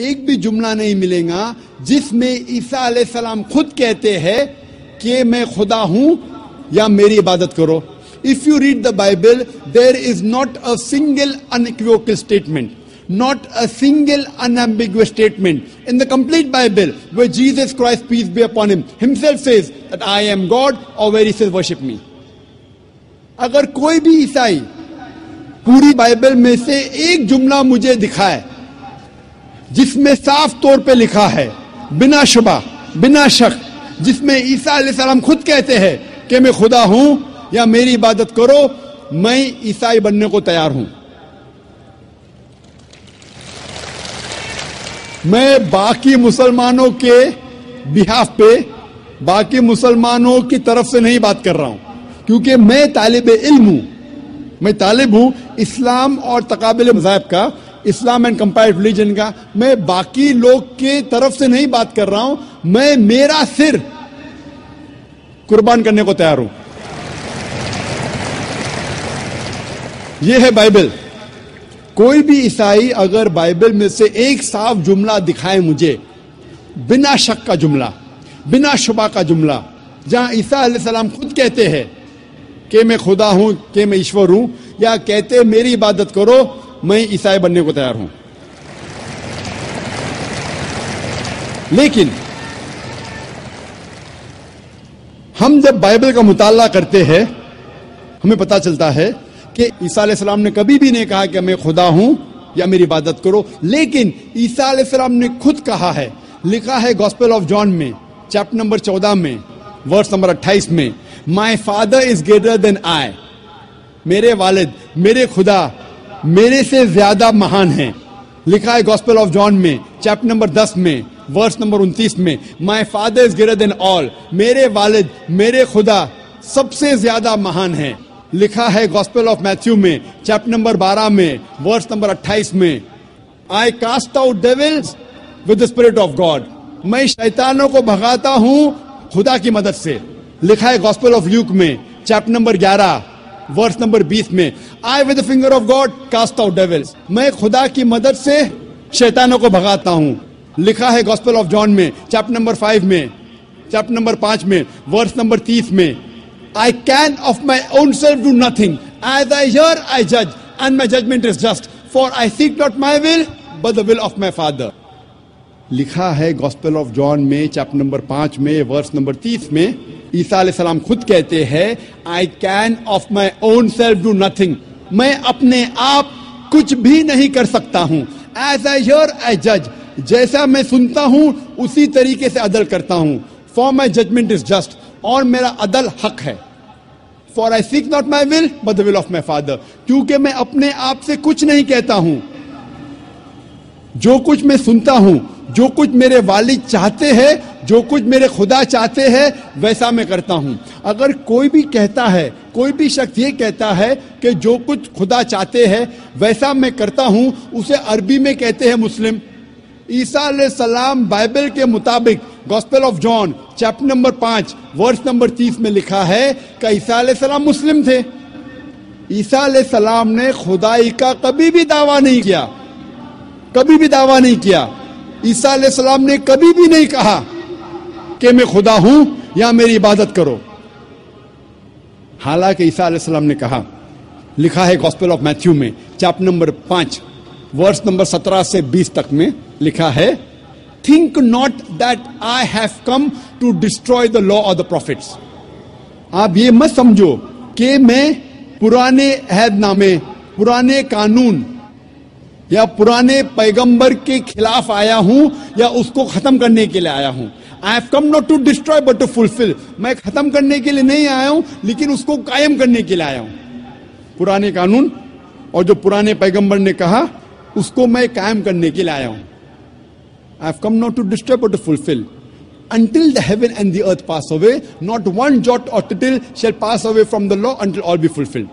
ایک بھی جملہ نہیں ملے گا جس میں عیسیٰ علیہ السلام خود کہتے ہیں کہ میں خدا ہوں یا میری عبادت کرو. If you read the Bible, there is not a single unequivocal statement, not a single unambiguous statement in the complete Bible where Jesus Christ, peace be upon him, himself says that I am God, or where he says worship me. اگر کوئی بھی عیسائی پوری Bible میں سے ایک جملہ مجھے دکھائے جس میں صاف طور پہ لکھا ہے بنا شبہ بنا شک، جس میں عیسیٰ علیہ السلام خود کہتے ہیں کہ میں خدا ہوں یا میری عبادت کرو، میں عیسائی بننے کو تیار ہوں. میں باقی مسلمانوں کے بہاف پہ باقی مسلمانوں کی طرف سے نہیں بات کر رہا ہوں، کیونکہ میں طالب علم ہوں، میں طالب ہوں اسلام اور تقابل مذاہب کا، اسلام اینڈ کمپیریٹو ریلیجن کا. میں باقی لوگ کے طرف سے نہیں بات کر رہا ہوں، میں میرا سر قربان کرنے کو تیار ہوں. یہ ہے بائبل. کوئی بھی عیسائی اگر بائبل میں سے ایک صاف جملہ دکھائے مجھے، بنا شک کا جملہ، بنا شبہ کا جملہ، جہاں عیسیٰ علیہ السلام خود کہتے ہیں کہ میں خدا ہوں، کہ میں ایشور ہوں، یا کہتے میری عبادت کرو، میں عیسائی بننے کو تیار ہوں. لیکن ہم جب بائبل کا مطالعہ کرتے ہیں ہمیں پتا چلتا ہے کہ عیسیٰ علیہ السلام نے کبھی بھی نہیں کہا کہ میں خدا ہوں یا میری عبادت کرو. لیکن عیسیٰ علیہ السلام نے خود کہا ہے، لکھا ہے گاسپل آف جان میں چیپٹر نمبر 14 میں ورس نمبر 28 میں، my father is greater than آئی، میرے والد، میرے خدا میرے سے زیادہ مہان ہیں. لکھا ہے گاسپل آف جان میں چیپٹر نمبر 10 میں ورس نمبر 29 میں، my father is greater than آل، میرے والد، میرے خدا سب سے زیادہ مہان ہیں. لکھا ہے گاسپل آف میتھیو میں چیپٹر نمبر 12 میں ورس نمبر 28 میں، I cast out devils with the spirit of God, میں شیطانوں کو بھگاتا ہوں خدا کی مدد سے. لکھا ہے گاسپل آف لیوک میں چیپٹر نمبر 11 ورس نمبر 20 میں، I with the finger of God cast out devils, میں خدا کی مدد سے شیطانوں کو بھگاتا ہوں. لکھا ہے گاسپل آف جان میں چیپٹر نمبر 5 میں چیپٹر نمبر 5 میں ورس نمبر 30 میں، I can of my own self do nothing. As I hear, I judge, and my judgment is just. For I seek not my will, but the will of my Father. لکھا ہے gospel of جان میں chapter number 5 میں verse number 30 میں، عیسیٰ علیہ السلام خود کہتے ہیں I can of my own self do nothing. میں اپنے آپ کچھ بھی نہیں کر سکتا ہوں. As I hear, I judge. جیسا میں سنتا ہوں اسی طریقے سے عدل کرتا ہوں. For my judgment is just. اور میرا عدل حق ہے. For I seek not my will, but the will of my Father. کیونکہ میں اپنے آپ سے کچھ نہیں کہتا ہوں، جو کچھ میں سنتا ہوں، جو کچھ میرے والد چاہتے ہیں، جو کچھ میرے خدا چاہتے ہیں، ویسا میں کرتا ہوں. اگر کوئی بھی کہتا ہے، کوئی بھی شخص یہ کہتا ہے کہ جو کچھ خدا چاہتے ہیں ویسا میں کرتا ہوں، اسے عربی میں کہتے ہیں مسلم. عیسیٰ علیہ السلام بائبل کے مطابق gospel of John chapter number 5 verse number 30 میں لکھا ہے کہ عیسیٰ علیہ السلام مسلم تھے. عیسیٰ علیہ السلام نے خدائی کا کبھی بھی دعویٰ نہیں کیا، کبھی بھی دعویٰ نہیں کیا. عیسیٰ علیہ السلام نے کبھی بھی نہیں کہا کہ میں خدا ہوں یا میری عبادت کرو. حالانکہ عیسیٰ علیہ السلام نے کہا، لکھا ہے گاسپل آف میتھیو میں چیپٹر نمبر 5 ورس نمبر 17 سے 20 تک میں لکھا ہے، think not that I have come to destroy the law or the prophets. آپ یہ مت سمجھو کہ میں پرانے عہد نامے، پرانے قانون یا پرانے پیغمبر کے خلاف آیا ہوں یا اس کو ختم کرنے کے لیے آیا ہوں. I have come not to destroy but to fulfill. میں ختم کرنے کے لیے نہیں آیا ہوں لیکن اس کو قائم کرنے کے لیے آیا ہوں. پرانے قانون اور جو پرانے پیغمبر نے کہا اس کو میں قائم کرنے کے لیے آیا ہوں. I have come not to destroy but to fulfill. Until the heaven and the earth pass away, not one jot or tittle shall pass away from the law until all be fulfilled.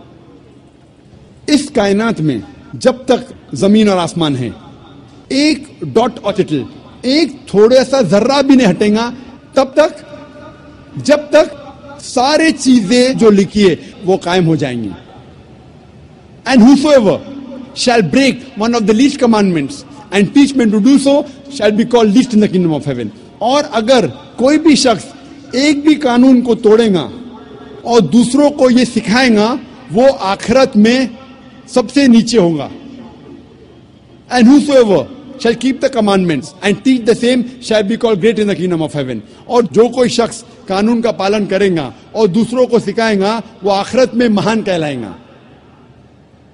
اس کائنات میں جب تک زمین اور آسمان ہیں، ایک dot اور ٹٹل، ایک تھوڑا سا ذرہ بھی نہیں ہٹے گا تب تک جب تک سارے چیزیں جو لکھی ہے وہ قائم ہو جائیں گی. And whosoever shall break one of the least commandments and teach men to do so shall be called least in the kingdom of heaven. اور اگر کوئی بھی شخص ایک بھی قانون کو توڑے گا اور دوسروں کو یہ سکھائے گا وہ آخرت میں سب سے نیچے ہوگا. And whosoever shall keep the commandments and teach the same shall be called great in the kingdom of heaven. اور جو کوئی شخص قانون کا پالن کرے گا اور دوسروں کو سکھائے گا وہ آخرت میں مہان کہلائے گا.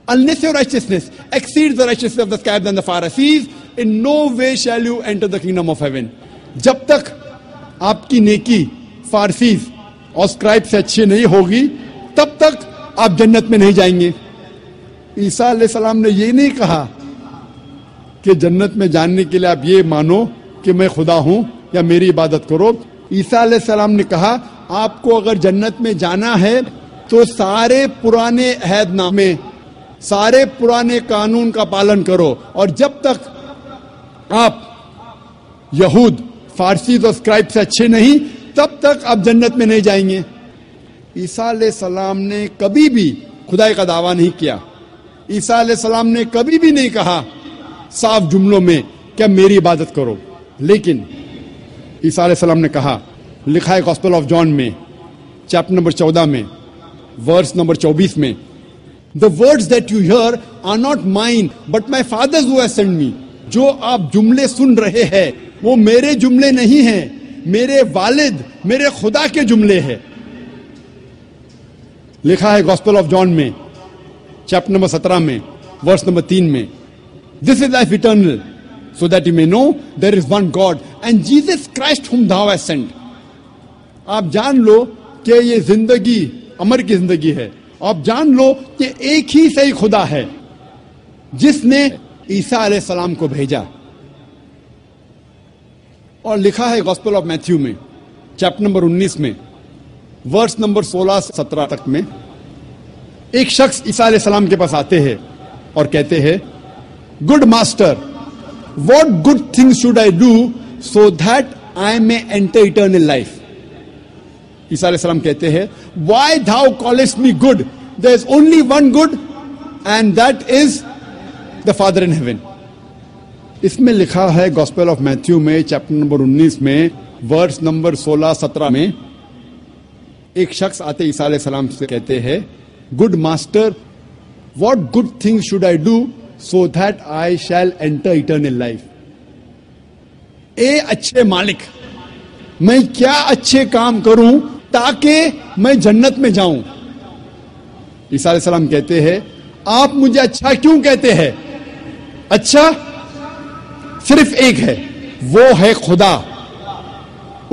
Unless your righteousness exceeds the righteousness of the scribes and the Pharisees, in no way shall you enter the kingdom of heaven. جب تک آپ کی نیکی فارسیز اور اسکرائب سے اچھی نہیں ہوگی تب تک آپ جنت میں نہیں جائیں گے. عیسیٰ علیہ السلام نے یہ نہیں کہا کہ جنت میں جاننے کے لیے آپ یہ مانو کہ میں خدا ہوں یا میری عبادت کرو. عیسیٰ علیہ السلام نے کہا آپ کو اگر جنت میں جانا ہے تو سارے پرانے عہد نامے سارے پرانے قانون کا پالن کرو. اور جب تک آپ یہود فارسیز اور اسکرائب سے اچھے نہیں تب تک آپ جنت میں نہیں جائیں گے. عیسیٰ علیہ السلام نے کبھی بھی خدائی کا دعویٰ نہیں کیا. عیسیٰ علیہ السلام نے کبھی بھی نہیں کہا صاف جملوں میں کہ میری عبادت کرو. لیکن عیسیٰ علیہ السلام نے کہا, لکھا ہے گاسپل آف جان میں چیپٹر نمبر 14 میں ورس نمبر 24 میں, The words that you hear are not mine, but my Father's who has sent me. جو آپ جملے سن رہے ہیں وہ میرے جملے نہیں ہیں, میرے والد میرے خدا کے جملے ہیں. لکھا ہے گاسپل آف جان میں چیپٹر نمبر 17 میں ورس نمبر 3 میں, This is life eternal, so that you may know there is one God and Jesus Christ whom thou hast sent. آپ جان لو کہ یہ زندگی امر کی زندگی ہے. آپ جان لو کہ ایک ہی صحیح خدا ہے جس نے عیسیٰ علیہ السلام کو بھیجا. اور لکھا ہے گاسپل آف میتھیو میں چیپٹر نمبر 19 میں ورس نمبر 16-17 تک میں, ایک شخص عیسیٰ علیہ السلام کے پاس آتے ہیں اور کہتے ہیں, Good master, what good things should I do so that I may enter eternal life? عیسیٰ علیہ السلام کہتے ہیں, Why thou callest me good? There is only one good and that is the Father in heaven. اس میں لکھا ہے gospel of Matthew میں chapter number 19 میں verse number 16-17 میں, ایک شخص آتے عیسیٰ علیہ السلام سے کہتے ہیں, Good master, what good things should I do so that I shall enter eternal life? اے اچھے مالک, میں کیا اچھے کام کروں تاکہ میں جنت میں جاؤں. عیسیٰ علیہ السلام کہتے ہیں, آپ مجھے اچھا کیوں کہتے ہیں؟ اچھا صرف ایک ہے, وہ ہے خدا,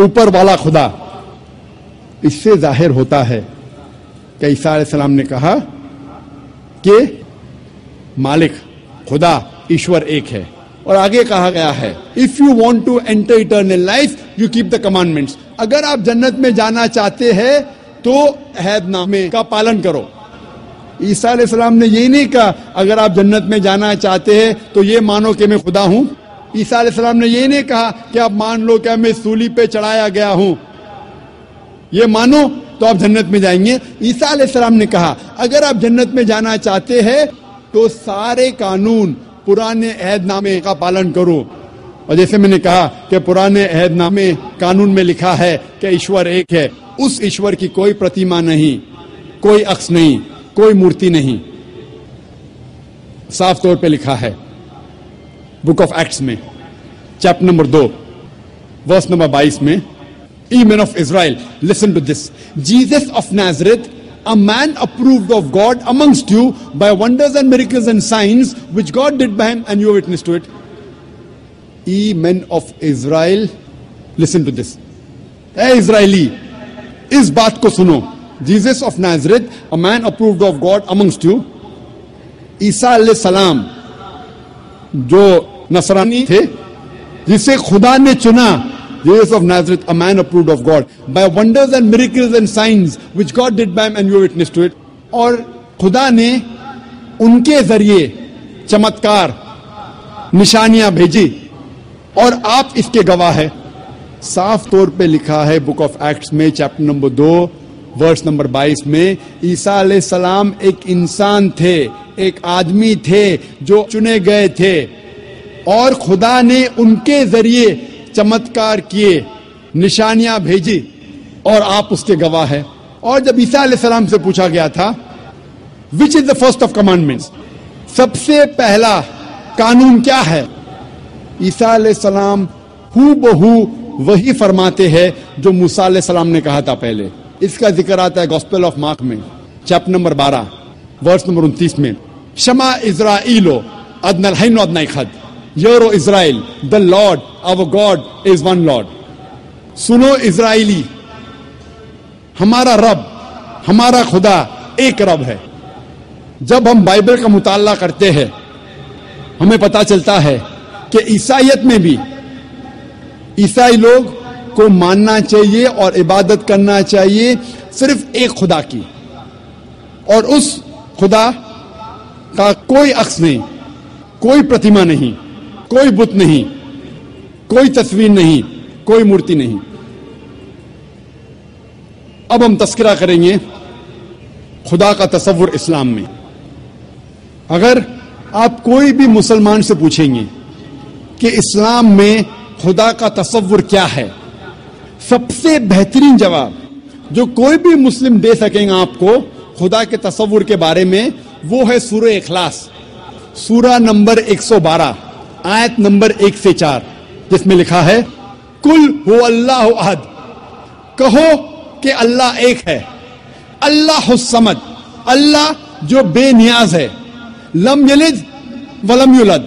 اوپر والا خدا. اس سے ظاہر ہوتا ہے کہ عیسیٰ علیہ السلام نے کہا کہ مالک خدا ایشور ایک ہے. اور آگے کہا گیا ہے, If you want to enter eternal life, you keep the commandments. اگر آپ جنت میں جانا چاہتے ہیں تو عہد نامے کا پالن کرو. عیسیٰ علیہ السلام نے یہ نہیں کہا اگر آپ جنت میں جانا چاہتے ہیں تو یہ مانو کہ میں خدا ہوں. عیسیٰ علیہ السلام نے یہ نہیں کہا کہ آپ مان لو کہ میں سولی پہ چڑھایا گیا ہوں, یہ مانو تو آپ جنت میں جائیں گے. عیسیٰ علیہ السلام نے کہا اگر آپ جنت میں جانا چاہتے ہیں تو سارے قانون پرانے عہد نامے کا پالن کرو. اور جیسے میں نے کہا کہ پرانے عہد نامے قانون میں لکھا ہے کہ ایشور ایک ہے, اس ایشور کی کوئی پرتیما نہیں, کوئی عکس نہیں, کوئی مورتی نہیں. صاف طور پہ لکھا ہے بک آف ایکٹس میں چیپٹر نمبر 2 ورس نمبر 22 میں, Ye men of Israel, listen to this. Jesus of Nazareth, a man approved of God amongst you by wonders and miracles and signs which God did by him, and you are witness to it. Ye men of Israel, listen to this. Hey Israeli, is baat ko suno. Jesus of Nazareth, a man approved of God amongst you. عیسیٰ علیہ السلام جو نصرانی تھے جسے خدا نے چنا, Jesus of Nazareth, a man approved of God by wonders and miracles and signs which God did by him, and you are witness to it. اور خدا نے ان کے ذریعے چمتکار نشانیاں بھیجی اور آپ اس کے گواہ ہے. صاف طور پہ لکھا ہے بک آف ایکٹس میں چیپٹر نمبر 2 ورس نمبر 22 میں, عیسیٰ علیہ السلام ایک انسان تھے, ایک آدمی تھے جو چنے گئے تھے, اور خدا نے ان کے ذریعے چمتکار کیے، نشانیاں بھیجی، اور آپ اس کے گواہ ہیں۔ اور جب عیسیٰ علیہ السلام سے پوچھا گیا تھا وچ از دا فرسٹ آف کمانڈمنٹس، سب سے پہلا قانون کیا ہے، عیسیٰ علیہ السلام ہو بہو وہی فرماتے ہیں جو موسیٰ علیہ السلام نے کہا تھا پہلے۔ اس کا ذکر آتا ہے گوسپل آف مارک میں، چیپٹر نمبر 12 ورس نمبر 29 میں، شما اسرائیلو ادنا الحین و ادنا اخد، یورو Israel the Lord our God is one Lord۔ سنو اسرائیلی، ہمارا رب، ہمارا خدا ایک رب ہے۔ جب ہم بائبل کا مطالعہ کرتے ہیں ہمیں پتا چلتا ہے کہ عیسائیت میں بھی عیسائی لوگ کو ماننا چاہیے اور عبادت کرنا چاہیے صرف ایک خدا کی، اور اس خدا کا کوئی عکس نہیں، کوئی پرتیما نہیں، کوئی بت نہیں، کوئی تصویر نہیں، کوئی مورتی نہیں۔ اب ہم تذکرہ کریں گے خدا کا تصور اسلام میں۔ اگر آپ کوئی بھی مسلمان سے پوچھیں گے کہ اسلام میں خدا کا تصور کیا ہے، سب سے بہترین جواب جو کوئی بھی مسلم دے سکیں گے آپ کو خدا کے تصور کے بارے میں، وہ ہے سورہ اخلاص، سورہ نمبر 112 آیت نمبر 1 سے 4، جس میں لکھا ہے کل هو اللہ احد، کہو کہ اللہ ایک ہے، اللہ الصمد، اللہ جو بے نیاز ہے، لم یلد ولم یولد،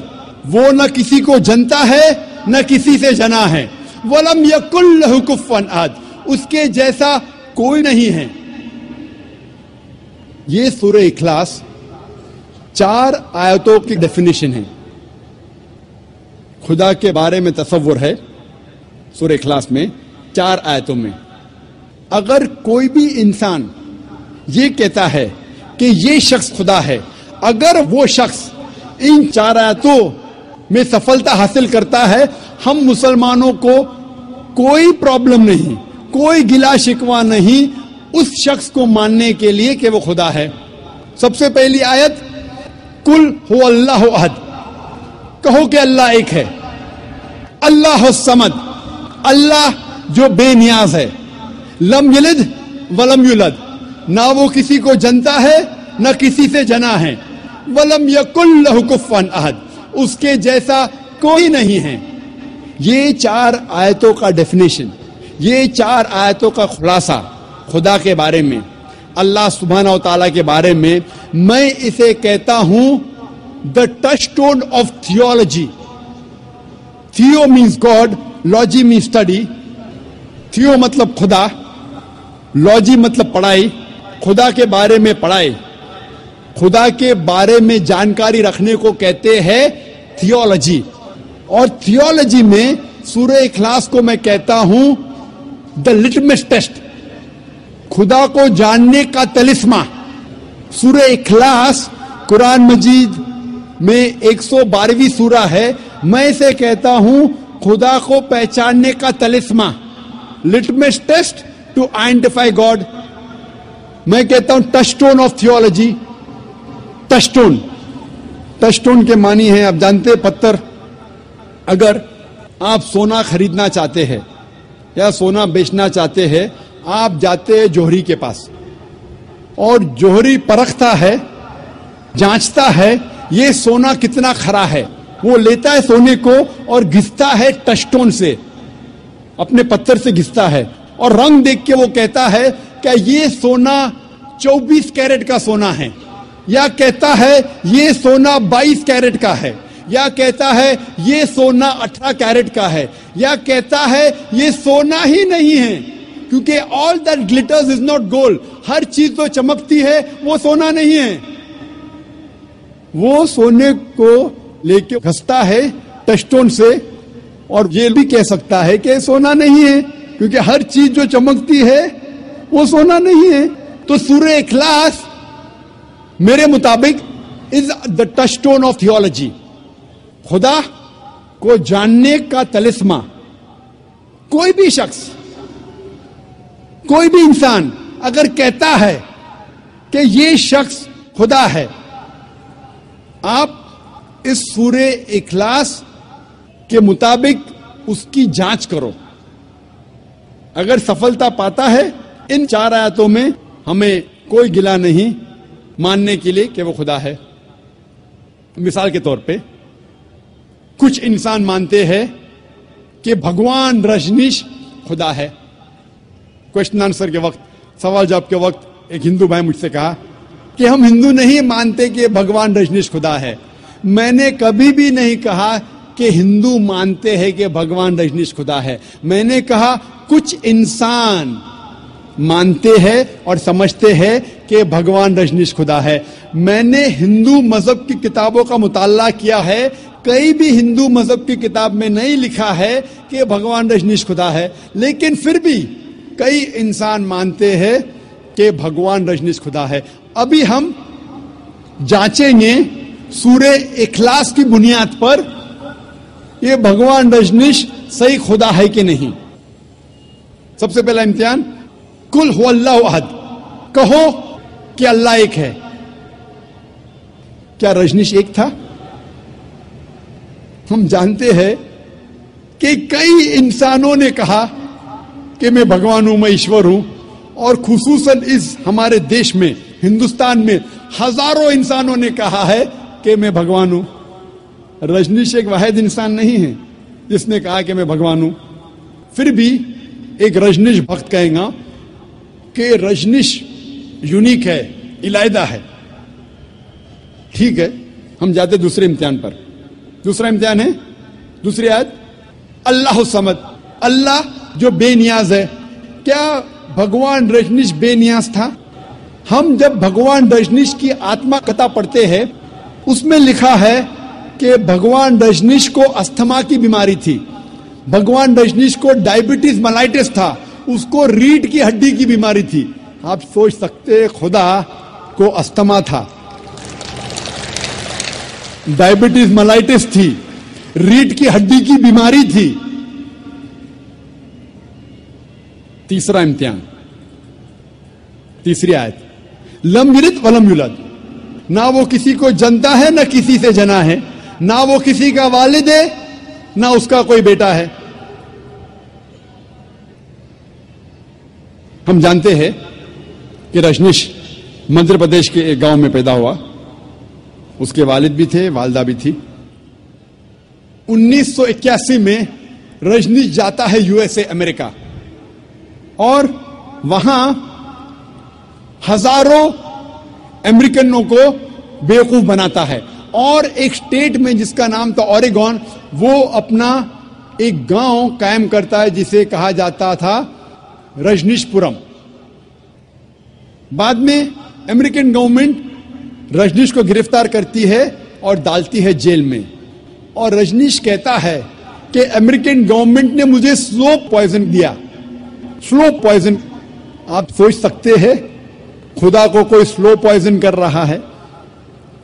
وہ نہ کسی کو جنتا ہے نہ کسی سے جنا ہے، ولم یکن لہ کفوا احد، اس کے جیسا کوئی نہیں ہے۔ یہ سورہ اخلاص 4 آیتوں کی ڈیفینیشن ہے۔ خدا کے بارے میں تصور ہے سورہ اخلاص میں 4 آیتوں میں۔ اگر کوئی بھی انسان یہ کہتا ہے کہ یہ شخص خدا ہے، اگر وہ شخص ان 4 آیتوں میں سفلتا حاصل کرتا ہے، ہم مسلمانوں کو کوئی پرابلم نہیں، کوئی گلا شکوہ نہیں اس شخص کو ماننے کے لیے کہ وہ خدا ہے۔ سب سے پہلی آیت کل هو اللہ احد، کہو کہ اللہ ایک ہے، اللہ الصمد، اللہ جو بے نیاز ہے، لم یلد ولم یولد، نہ وہ کسی کو جنتا ہے نہ کسی سے جنا ہے، ولم یکن لہ کفوا احد، اس کے جیسا کوئی نہیں ہے۔ یہ 4 آیتوں کا ڈیفینیشن، یہ 4 آیتوں کا خلاصہ خدا کے بارے میں، اللہ سبحانہ و تعالیٰ کے بارے میں، میں اسے کہتا ہوں the touchstone of theology۔ Theo means God, logy means study۔ Theo مطلب خدا، logy مطلب پڑھائی، خدا کے بارے میں پڑھائی، خدا کے بارے میں جانکاری رکھنے کو کہتے ہیں تھیولوجی۔ اور تھیولوجی میں سورہ اخلاص کو میں کہتا ہوں the litmus test، خدا کو جاننے کا طلسمہ۔ سورہ اخلاص قرآن مجید میں 112ویں سورہ ہے، میں اسے کہتا ہوں خدا کو پہچاننے کا طلسمہ، litmus test to identify God. میں کہتا ہوں touchstone of theology. Touchstone کے معنی ہیں، آپ جانتے پتھر۔ اگر آپ سونا خریدنا چاہتے ہیں یا سونا بیچنا چاہتے ہیں، آپ جاتے ہیں جوہری کے پاس، اور جوہری پرکھتا ہے، جانچتا ہے یہ سونا کتنا کھرا ہے، وہ لیتا ہے سونے کو اور گھستا ہے ٹچ سٹون سے، اپنے پتھر سے گھستا ہے، اور رنگ دیکھ کے وہ کہتا ہے کہ یہ سونا 24 کیرٹ کا سونا ہے، یا کہتا ہے یہ سونا 22 کیرٹ کا ہے، یا کہتا ہے یہ سونا 18 کیرٹ کا ہے، یا کہتا ہے یہ سونا ہی نہیں ہے، کیونکہ all that glitters is not gold، ہر چیز جو چمکتی ہے وہ سونا نہیں ہے۔ وہ سونے کو لے کے گھستا ہے ٹچ سٹون سے، اور یہ بھی کہہ سکتا ہے کہ سونا نہیں ہے، کیونکہ ہر چیز جو چمکتی ہے وہ سونا نہیں ہے۔ تو سورہ اخلاص میرے مطابق is the touchstone of theology, خدا کو جاننے کا طلسمہ۔ کوئی بھی شخص، کوئی بھی انسان اگر کہتا ہے کہ یہ شخص خدا ہے، آپ اس سورہ اخلاص کے مطابق اس کی جانچ کرو. اگر سفلتا پاتا ہے ان 4 آیاتوں میں ہمیں کوئی گلا نہیں ماننے کے لیے کہ وہ خدا ہے. مثال کے طور پہ کچھ انسان مانتے ہیں کہ بھگوان رجنیش خدا ہے. کوشچن آنسر کے وقت، سوال جواب کے وقت ایک ہندو بھائی مجھ سے کہا کہ ہم ہندو نہیں مانتے کہ بھگوان رجنیش خدا ہے. میں نے کبھی بھی نہیں کہا کہ ہندو مانتے ہیں کہ بھگوان رجنیش خدا ہے. میں نے کہا کچھ انسان مانتے ہیں اور سمجھتے ہیں کہ بھگوان رجنیش خدا ہے. میں نے ہندو مذہب کی کتابوں کا مطالعہ کیا ہے، کئی بھی ہندو مذہب کی کتاب میں نہیں لکھا ہے کہ بھگوان رجنیش خدا ہے، لیکن پھر بھی کئی انسان مانتے ہیں کہ بھگوان رجنیش خدا ہے. ابھی ہم جانچیں گے سورہ اخلاص کی بنیاد پر یہ بھگوان رجنیش صحیح خدا ہے کہ نہیں. سب سے پہلا امتحان، قل هو اللہ احد، کہو کہ اللہ ایک ہے. کیا رجنیش ایک تھا؟ ہم جانتے ہیں کہ کئی انسانوں نے کہا کہ میں بھگوان ہوں، میں ایشور ہوں، اور خصوصاً اس ہمارے دیش میں ہندوستان میں ہزاروں انسانوں نے کہا ہے کہ میں بھگوان ہوں. رجنیش ایک واحد انسان نہیں ہے جس نے کہا کہ میں بھگوان ہوں. پھر بھی ایک رجنیش بھکت کہیں گا کہ رجنیش یونیک ہے، علیحدہ ہے. ٹھیک ہے، ہم جاتے دوسرے امتحان پر. دوسرا امتحان ہے دوسری آیت، اللہ الصمد، اللہ جو بے نیاز ہے. کیا بھگوان رجنیش بے نیاز تھا؟ ہم جب بھگوان رجنیش کی آتما کتھا پڑھتے ہیں اس میں لکھا ہے کہ بھگوان رجنیش کو استھما کی بیماری تھی، بھگوان رجنیش کو ڈائبٹیز ملائٹس تھا، اس کو ریڑھ کی ہڈی کی بیماری تھی. آپ سوچ سکتے خدا کو استھما تھا، ڈائبٹیز ملائٹس تھی، ریڑھ کی ہڈی کی بیماری تھی. تیسرا امتحان، تیسری آیت، لم یلد ولم یولد، نہ وہ کسی کو جنتا ہے نہ کسی سے جنا ہے، نہ وہ کسی کا والد ہے نہ اس کا کوئی بیٹا ہے. ہم جانتے ہیں کہ رجنیش مدھیہ پردیش کے ایک گاؤں میں پیدا ہوا. اس کے والد بھی تھے، والدہ بھی تھی. 1981 میں رجنیش جاتا ہے USA امریکہ، اور وہاں ہزاروں امریکنوں کو بیوقوف بناتا ہے. اور ایک اسٹیٹ میں جس کا نام تھا اوریگون، وہ اپنا ایک گاؤں قائم کرتا ہے جسے کہا جاتا تھا رجنیش پورم. بعد میں امریکن گورنمنٹ رجنیش کو گرفتار کرتی ہے اور ڈالتی ہے جیل میں. اور رجنیش کہتا ہے کہ امریکن گورنمنٹ نے مجھے سلو پوائزن دیا. سلو پوائزن، آپ سوچ سکتے ہیں خدا کو کوئی سلو پوائزن کر رہا ہے،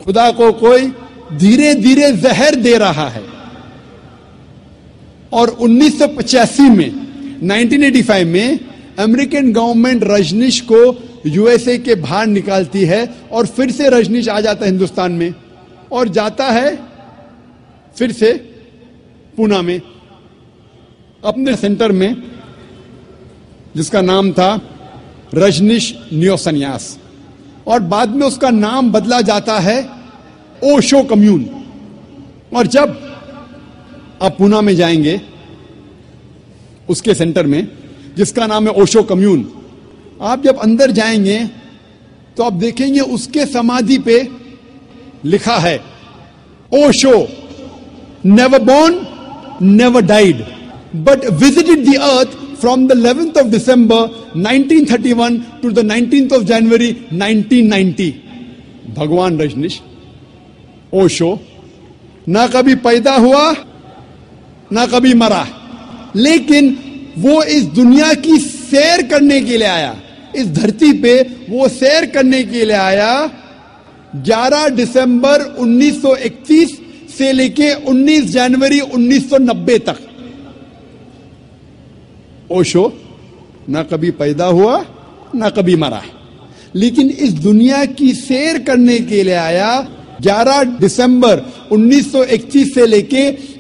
خدا کو کوئی دھیرے دھیرے زہر دے رہا ہے. اور 1985 میں 1985 میں امریکن گورنمنٹ رجنیش کو USA کے باہر نکالتی ہے، اور پھر سے رجنیش آ جاتا ہے ہندوستان میں، اور جاتا ہے پھر سے پونا میں اپنے سینٹر میں جس کا نام تھا رجنیش نیو سنیاس، اور بعد میں اس کا نام بدلا جاتا ہے اوشو کمیون. اور جب آپ پونا میں جائیں گے اس کے سینٹر میں جس کا نام ہے اوشو کمیون، آپ جب اندر جائیں گے تو آپ دیکھیں گے اس کے سمادھی پہ لکھا ہے Osho never born, never died, but visited the earth from the 11th of December 1931 to the 19th of January 1990. بھگوان رجنیش اوشو نہ کبھی پیدا ہوا نہ کبھی مرا، لیکن وہ اس دنیا کی سیر کرنے کے لیے آیا. اس دھرتی پہ وہ سیر کرنے کے لیے آیا 11 دسمبر 1931 سے لے کے 19 جنوری 1990 تک. اوشو نہ کبھی پیدا ہوا نہ کبھی مرا، لیکن اس دنیا کی سیر کرنے کے لیے آیا 11 دسمبر 1931 سے لے کے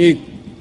1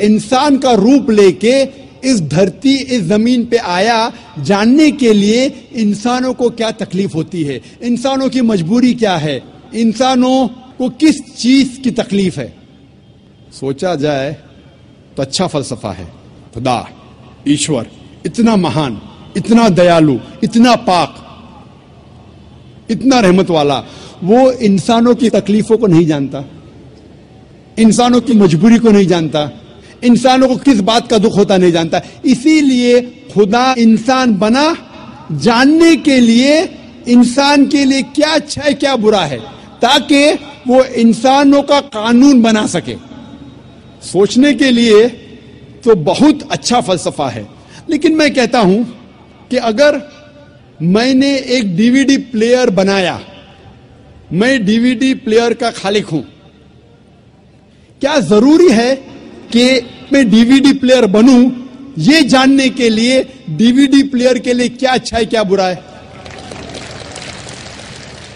انسان کا روپ لے کے اس دھرتی اس زمین پہ آیا جاننے کے لیے انسانوں کو کیا تکلیف ہوتی ہے، انسانوں کی مجبوری کیا ہے، انسانوں کو کس چیز کی تکلیف ہے. سوچا جائے تو اچھا فلسفہ ہے. خدا ایشور اتنا مہان، اتنا دیالو، اتنا پاک، اتنا رحمت والا، وہ انسانوں کی تکلیفوں کو نہیں جانتا، انسانوں کی مجبوری کو نہیں جانتا، انسانوں کو کس بات کا دکھ ہوتا نہیں جانتا. اسی لیے خدا انسان بنا جاننے کے لیے انسان کے لیے کیا اچھا ہے کیا برا ہے، تاکہ وہ انسانوں کا قانون بنا سکے. سوچنے کے لیے تو بہت اچھا فلسفہ ہے. لیکن میں کہتا ہوں کہ اگر میں نے ایک ڈی وی ڈی پلیئر بنایا، میں ڈی وی ڈی پلیئر کا خالق ہوں، کیا ضروری ہے کہ میں ڈی وی ڈی پلیئر بنوں یہ جاننے کے لیے ڈی وی ڈی پلیئر کے لیے کیا اچھا ہے کیا برا ہے؟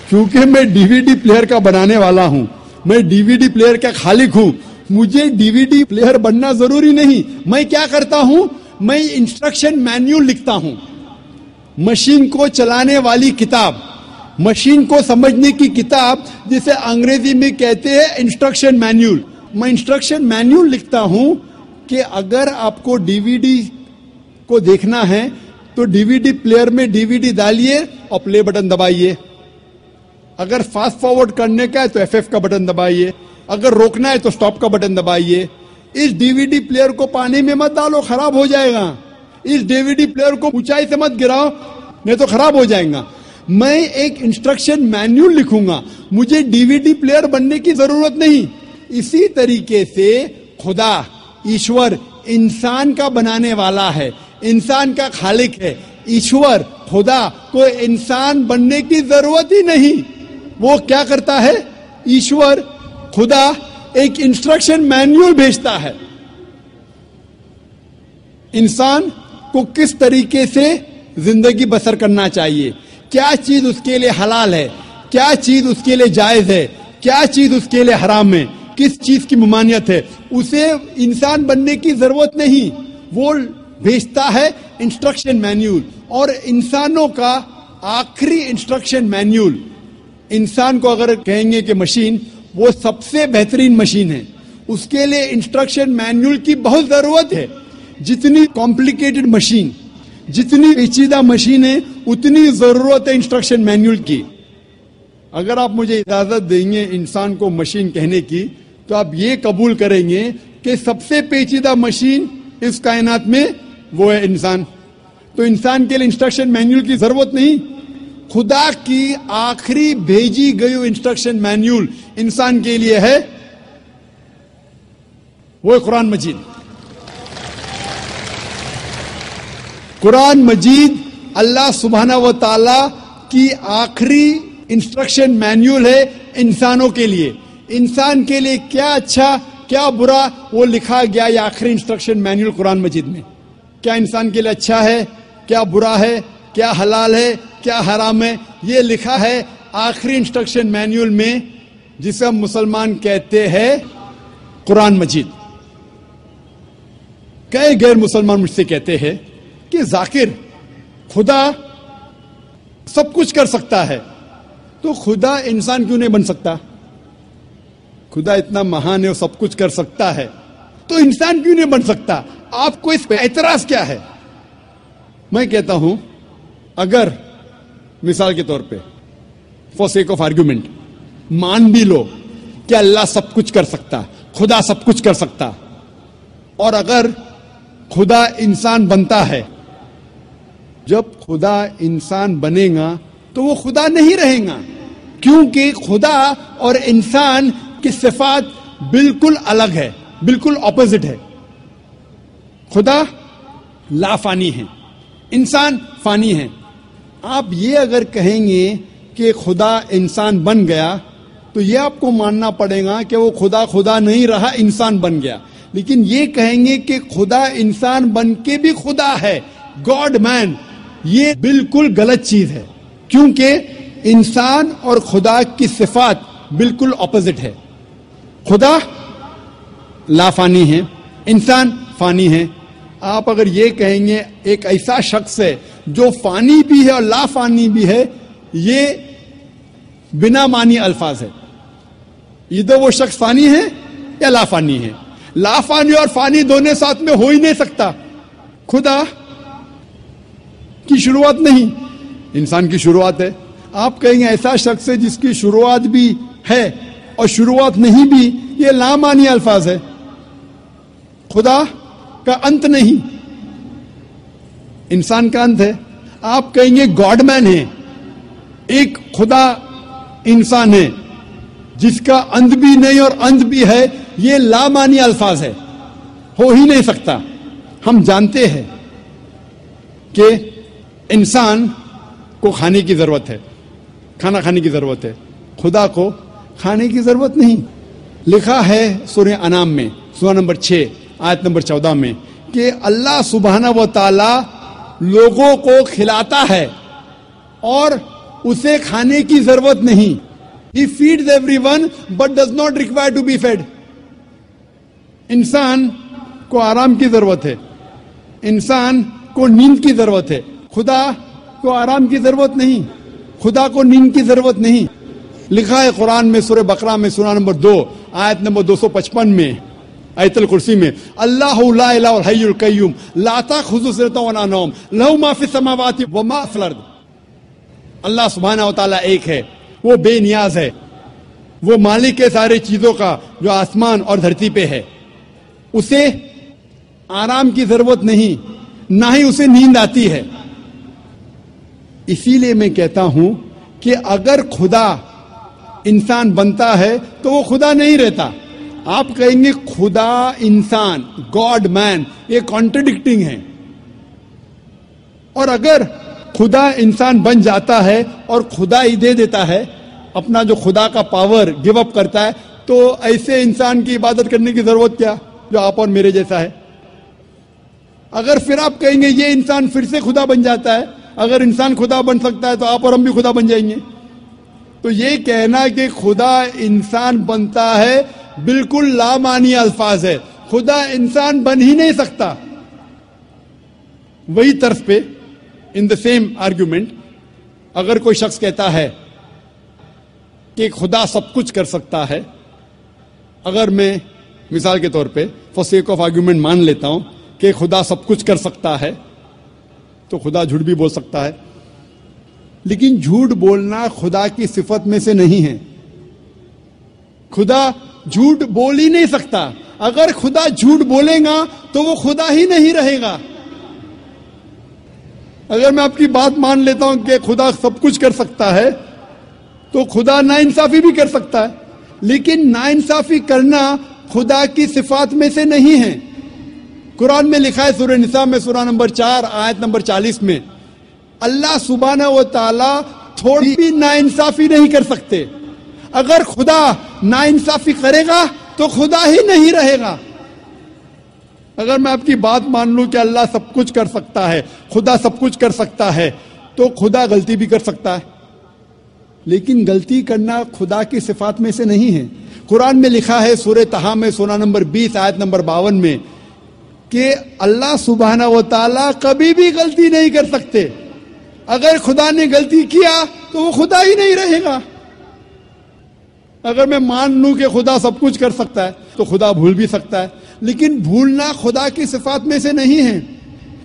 کیونکہ میں ڈی وی ڈی پلیئر کا بنانے والا ہوں، میں ڈی وی ڈی پلیئر کا خالق ہوں، مجھے ڈی وی ڈی پلیئر بننا ضروری نہیں. میں کیا کرتا ہوں؟ میں انسٹرکشن مینیول لکھتا ہوں، مشین کو چلانے والی کتاب، مشین کو سمجھنے کی کتاب، جسے انگریزی میں کہتے ہیں انسٹرکشن مینیول. میں انسٹرکشن مینیول لکھتا ہوں کہ اگر آپ کو ڈی وی ڈی کو دیکھنا ہے تو ڈی وی ڈی پلیئر میں ڈی وی ڈی ڈالیے اور پلے بٹن دبائیے. اگر فاسٹ فارورڈ کرنے کا ہے تو ایف کا بٹن دبائیے، اگر روکنا ہے تو سٹاپ کا بٹن دبائیے. اس ڈی وی ڈی پلیئر کو پانی میں مت ڈالو، خراب ہو جائے گا. اس ڈی وی ڈی پلیئر کو اونچائی سے مت گراؤ، نہیں تو خراب ہو جائے گا. میں ایک انسٹرکشن مینیول لکھوں گا، مجھے ڈی وی ڈی پلیئر بننے کی ضرورت نہیں. اسی طریقے سے خدا ایشور انسان کا بنانے والا ہے، انسان کا خالق ہے. ایشور خدا کو انسان بننے کی ضرورت ہی نہیں. وہ کیا کرتا ہے؟ ایشور خدا ایک انسٹرکشن مینیول بھیجتا ہے انسان کو کس طریقے سے زندگی بسر کرنا چاہیے، کیا چیز اس کے لیے حلال ہے، کیا چیز اس کے لیے جائز ہے، کیا چیز اس کے لیے حرام ہے، کس چیز کی ممانعت ہے. اسے انسان بننے کی ضرورت نہیں، وہ بھیجتا ہے انسٹرکشن مینیول. اور انسانوں کا آخری انسٹرکشن مینیول، انسان کو اگر کہیں گے کہ مشین وہ سب سے بہترین مشین ہے، اس کے لیے انسٹرکشن مینیول کی بہت ضرورت ہے. جتنی کمپلیکیٹڈ مشین، جتنی پیچیدہ مشین ہے، اتنی ضرورت ہے انسٹرکشن مینیول کی. اگر آپ مجھے اجازت دیں گے انسان کو مشین کہنے کی، تو آپ یہ قبول کریں گے کہ سب سے پیچیدہ مشین اس کائنات میں وہ ہے انسان. تو انسان کے لیے انسٹرکشن مینیول کی ضرورت نہیں. خدا کی آخری بھیجی گئی انسٹرکشن مینیول انسان کے لیے ہے، وہ قرآن مجید. قرآن مجید اللہ سبحانہ و تعالی کی آخری انسٹرکشن مینیول ہے انسانوں کے لیے. انسان کے لیے کیا اچھا کیا برا وہ لکھا گیا یہ آخری انسٹرکشن مینیول قرآن مجید میں. کیا انسان کے لیے اچھا ہے، کیا برا ہے، کیا حلال ہے، کیا حرام ہے، یہ لکھا ہے آخری انسٹرکشن مینیول میں، جسے ہم مسلمان کہتے ہیں قرآن مجید. کئی غیر مسلمان مجھ سے کہتے ہیں کہ ذاکر خدا سب کچھ کر سکتا ہے، تو خدا انسان کیوں نہیں بن سکتا؟ خدا اتنا مہان ہے، وہ سب کچھ کر سکتا ہے، تو انسان کیوں نہیں بن سکتا؟ آپ کو اس پہ اعتراض کیا ہے؟ میں کہتا ہوں اگر مثال کے طور پہ فار سیک آف آرگیومنٹ مان بھی لو کہ اللہ سب کچھ کر سکتا، خدا سب کچھ کر سکتا، اور اگر خدا انسان بنتا ہے، جب خدا انسان بنے گا تو وہ خدا نہیں رہے گا، کیونکہ خدا اور انسان کی صفات بالکل الگ ہے، بالکل اپوزٹ ہے. خدا لا فانی ہے، انسان فانی ہے. آپ یہ اگر کہیں گے کہ خدا انسان بن گیا تو یہ آپ کو ماننا پڑے گا کہ وہ خدا نہیں رہا، انسان بن گیا. لیکن یہ کہیں گے کہ خدا انسان بن کے بھی خدا ہے، گاڈ مین، یہ بالکل غلط چیز ہے، کیونکہ انسان اور خدا کی صفات بالکل اپوزٹ ہے. خدا لا فانی ہے، انسان فانی ہے. آپ اگر یہ کہیں گے ایک ایسا شخص ہے جو فانی بھی ہے اور لا فانی بھی ہے، یہ بنا معنی الفاظ ہے. ادھر وہ شخص فانی ہے یا لا فانی ہے. لا فانی اور فانی دونوں ساتھ میں ہو ہی نہیں سکتا. خدا کی شروعات نہیں، انسان کی شروعات ہے. آپ کہیں گے ایسا شخص ہے جس کی شروعات بھی ہے اور شروعات نہیں بھی، یہ لا معنی الفاظ ہے. خدا کا انت نہیں، انسان کا انت ہے. آپ کہیں گے گاڈ مین ہے، ایک خدا انسان ہے جس کا انت بھی نہیں اور انت بھی ہے، یہ لا معنی الفاظ ہے، ہو ہی نہیں سکتا. ہم جانتے ہیں کہ انسان کو کھانے کی ضرورت ہے، کھانا کھانے کی ضرورت ہے. خدا کو کھانے کی ضرورت نہیں. لکھا ہے سورہ انعام میں سورہ نمبر 6 آیت نمبر 14 میں کہ اللہ سبحانہ و تعالی لوگوں کو کھلاتا ہے اور اسے کھانے کی ضرورت نہیں. He feeds everyone but does not require to be fed. انسان کو آرام کی ضرورت ہے، انسان کو نیند کی ضرورت ہے. خدا کو آرام کی ضرورت نہیں، خدا کو نیند کی ضرورت نہیں. لکھا ہے قرآن میں سورہ بقرہ میں سورہ نمبر 2 آیت نمبر 255 میں آیت الکرسی میں اللہ لا الہ الحی القیوم لا تأخذہ سنۃ ولا نوم لہ ما فی السماوات وما فی الارض. اللہ سبحانہ و تعالیٰ ایک ہے، وہ بے نیاز ہے، وہ مالک ہے سارے چیزوں کا جو آسمان اور دھرتی پہ ہے. اسے آرام کی ضرورت نہیں، نہ ہی اسے نیند آتی ہے. اسی لیے میں کہتا ہوں کہ اگر خدا انسان بنتا ہے تو وہ خدا نہیں رہتا. آپ کہیں گے خدا انسان، گاڈ مین، یہ کانٹرڈکٹنگ ہے. اور اگر خدا انسان بن جاتا ہے اور خدا ہی دے دیتا ہے اپنا جو خدا کا پاور گیو اپ کرتا ہے، تو ایسے انسان کی عبادت کرنے کی ضرورت کیا جو آپ اور میرے جیسا ہے. اگر پھر آپ کہیں گے یہ انسان پھر سے خدا بن جاتا ہے، اگر انسان خدا بن سکتا ہے تو آپ اور ہم بھی خدا بن جائیں گے. تو یہ کہنا کہ خدا انسان بنتا ہے بالکل لامعنی الفاظ ہے. خدا انسان بن ہی نہیں سکتا. وہی طرز پہ ان دا سیم آرگیومنٹ اگر کوئی شخص کہتا ہے کہ خدا سب کچھ کر سکتا ہے، اگر میں مثال کے طور پہ فار سیک آف آرگیومنٹ مان لیتا ہوں کہ خدا سب کچھ کر سکتا ہے، تو خدا جھوٹ بھی بول سکتا ہے. لیکن جھوٹ بولنا خدا کی صفت میں سے نہیں ہے. خدا جھوٹ بول ہی نہیں سکتا. اگر خدا جھوٹ بولے گا تو وہ خدا ہی نہیں رہے گا. اگر میں آپ کی بات مان لیتا ہوں کہ خدا سب کچھ کر سکتا ہے تو خدا ناانصافی بھی کر سکتا ہے، لیکن ناانصافی کرنا خدا کی صفات میں سے نہیں ہے. قرآن میں لکھا ہے سورہ نساء میں سورہ نمبر 4 آیت نمبر 40 میں اللہ سبحانہ و تعالی تھوڑی بھی ناانصافی نہیں کر سکتے. اگر خدا ناانصافی کرے گا تو خدا ہی نہیں رہے گا. اگر میں آپ کی بات مان لوں کہ اللہ سب کچھ کر سکتا ہے، خدا سب کچھ کر سکتا ہے، تو خدا غلطی بھی کر سکتا ہے. لیکن غلطی کرنا خدا کی صفات میں سے نہیں ہے. قرآن میں لکھا ہے سورہ طٰہٰ میں سورہ نمبر 20 آیت نمبر 52 میں کہ اللہ سبحانہ و تعالیٰ کبھی بھی غلطی نہیں کر سکتے. اگر خدا نے غلطی کیا تو وہ خدا ہی نہیں رہے گا. اگر میں مان لوں کہ خدا سب کچھ کر سکتا ہے تو خدا بھول بھی سکتا ہے، لیکن بھولنا خدا کی صفات میں سے نہیں ہے.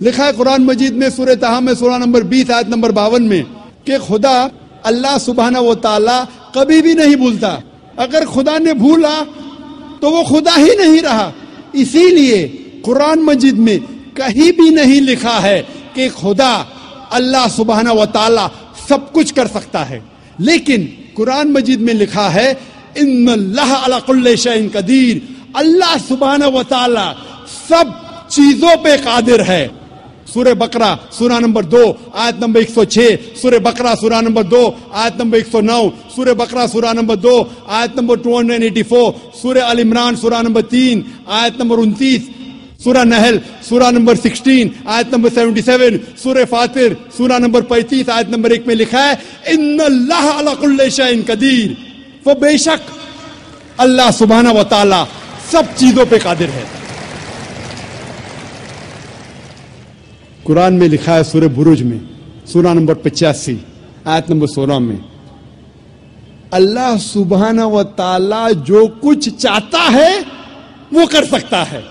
لکھا ہے قرآن مجید میں سورہ طٰہٰ میں سورہ نمبر 20 آیت نمبر 52 میں کہ خدا اللہ سبحانہ و تعالی کبھی بھی نہیں بھولتا. اگر خدا نے بھولا تو وہ خدا ہی نہیں رہا. اسی لیے قرآن مجید میں کہیں بھی نہیں لکھا ہے کہ خدا اللہ سبحانہ و تعالی سب کچھ کر سکتا ہے، لیکن قرآن مجید میں لکھا ہے ان اللہ علی کل شیء قدیر، اللہ سبحانہ و تعالی سب چیزوں پہ قادر ہے. سورہ بقرہ سورہ نمبر 2 آیت نمبر 106، سورہ بقرہ سورہ نمبر 2 آیت نمبر 109، سورہ بقرہ سورہ نمبر 2 آیت نمبر 284، سورہ ال عمران سورہ نمبر 3 آیت نمبر 29، سورہ نحل سورہ نمبر 16 آیت نمبر 77، سورہ فاطر سورہ نمبر 35 آیت نمبر 1 میں لکھا ہے ان اللہ علی کل شیء قدیر، وہ بے شک اللہ سبحانہ و تعالی سب چیزوں پہ قادر ہے. قرآن میں لکھا ہے سورہ بروج میں سورہ نمبر 85 آیت نمبر 16 میں، اللہ سبحانہ و تعالی جو کچھ چاہتا ہے وہ کر سکتا ہے.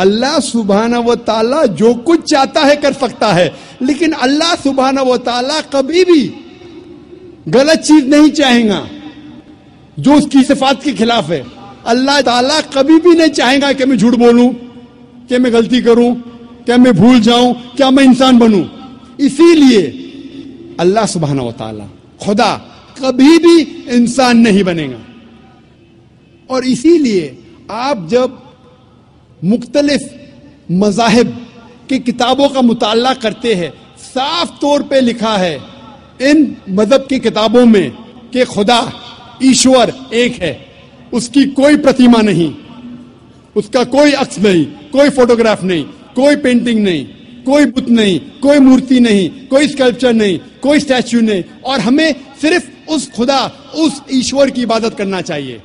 اللہ سبحانہ و تعالی جو کچھ چاہتا ہے کر سکتا ہے، لیکن اللہ سبحانہ و تعالی کبھی بھی غلط چیز نہیں چاہیں گا جو اس کی صفات کے خلاف ہے. اللہ تعالیٰ کبھی بھی نہیں چاہیں گا کہ میں جھوٹ بولوں، کہ میں غلطی کروں، کہ میں بھول جاؤں، کیا میں انسان بنوں. اسی لیے اللہ سبحانہ و تعالیٰ خدا کبھی بھی انسان نہیں بنے گا. اور اسی لیے آپ جب مختلف مذاہب کی کتابوں کا مطالعہ کرتے ہیں، صاف طور پہ لکھا ہے ان مذہب کی کتابوں میں کہ خدا ایشور ایک ہے، اس کی کوئی پرتیما نہیں، اس کا کوئی عکس نہیں، کوئی فوٹوگراف نہیں، کوئی پینٹنگ نہیں، کوئی بت نہیں، کوئی مورتی نہیں، کوئی اسکلپچر نہیں، کوئی اسٹیچو نہیں، اور ہمیں صرف اس خدا، اس ایشور کی عبادت کرنا چاہیے.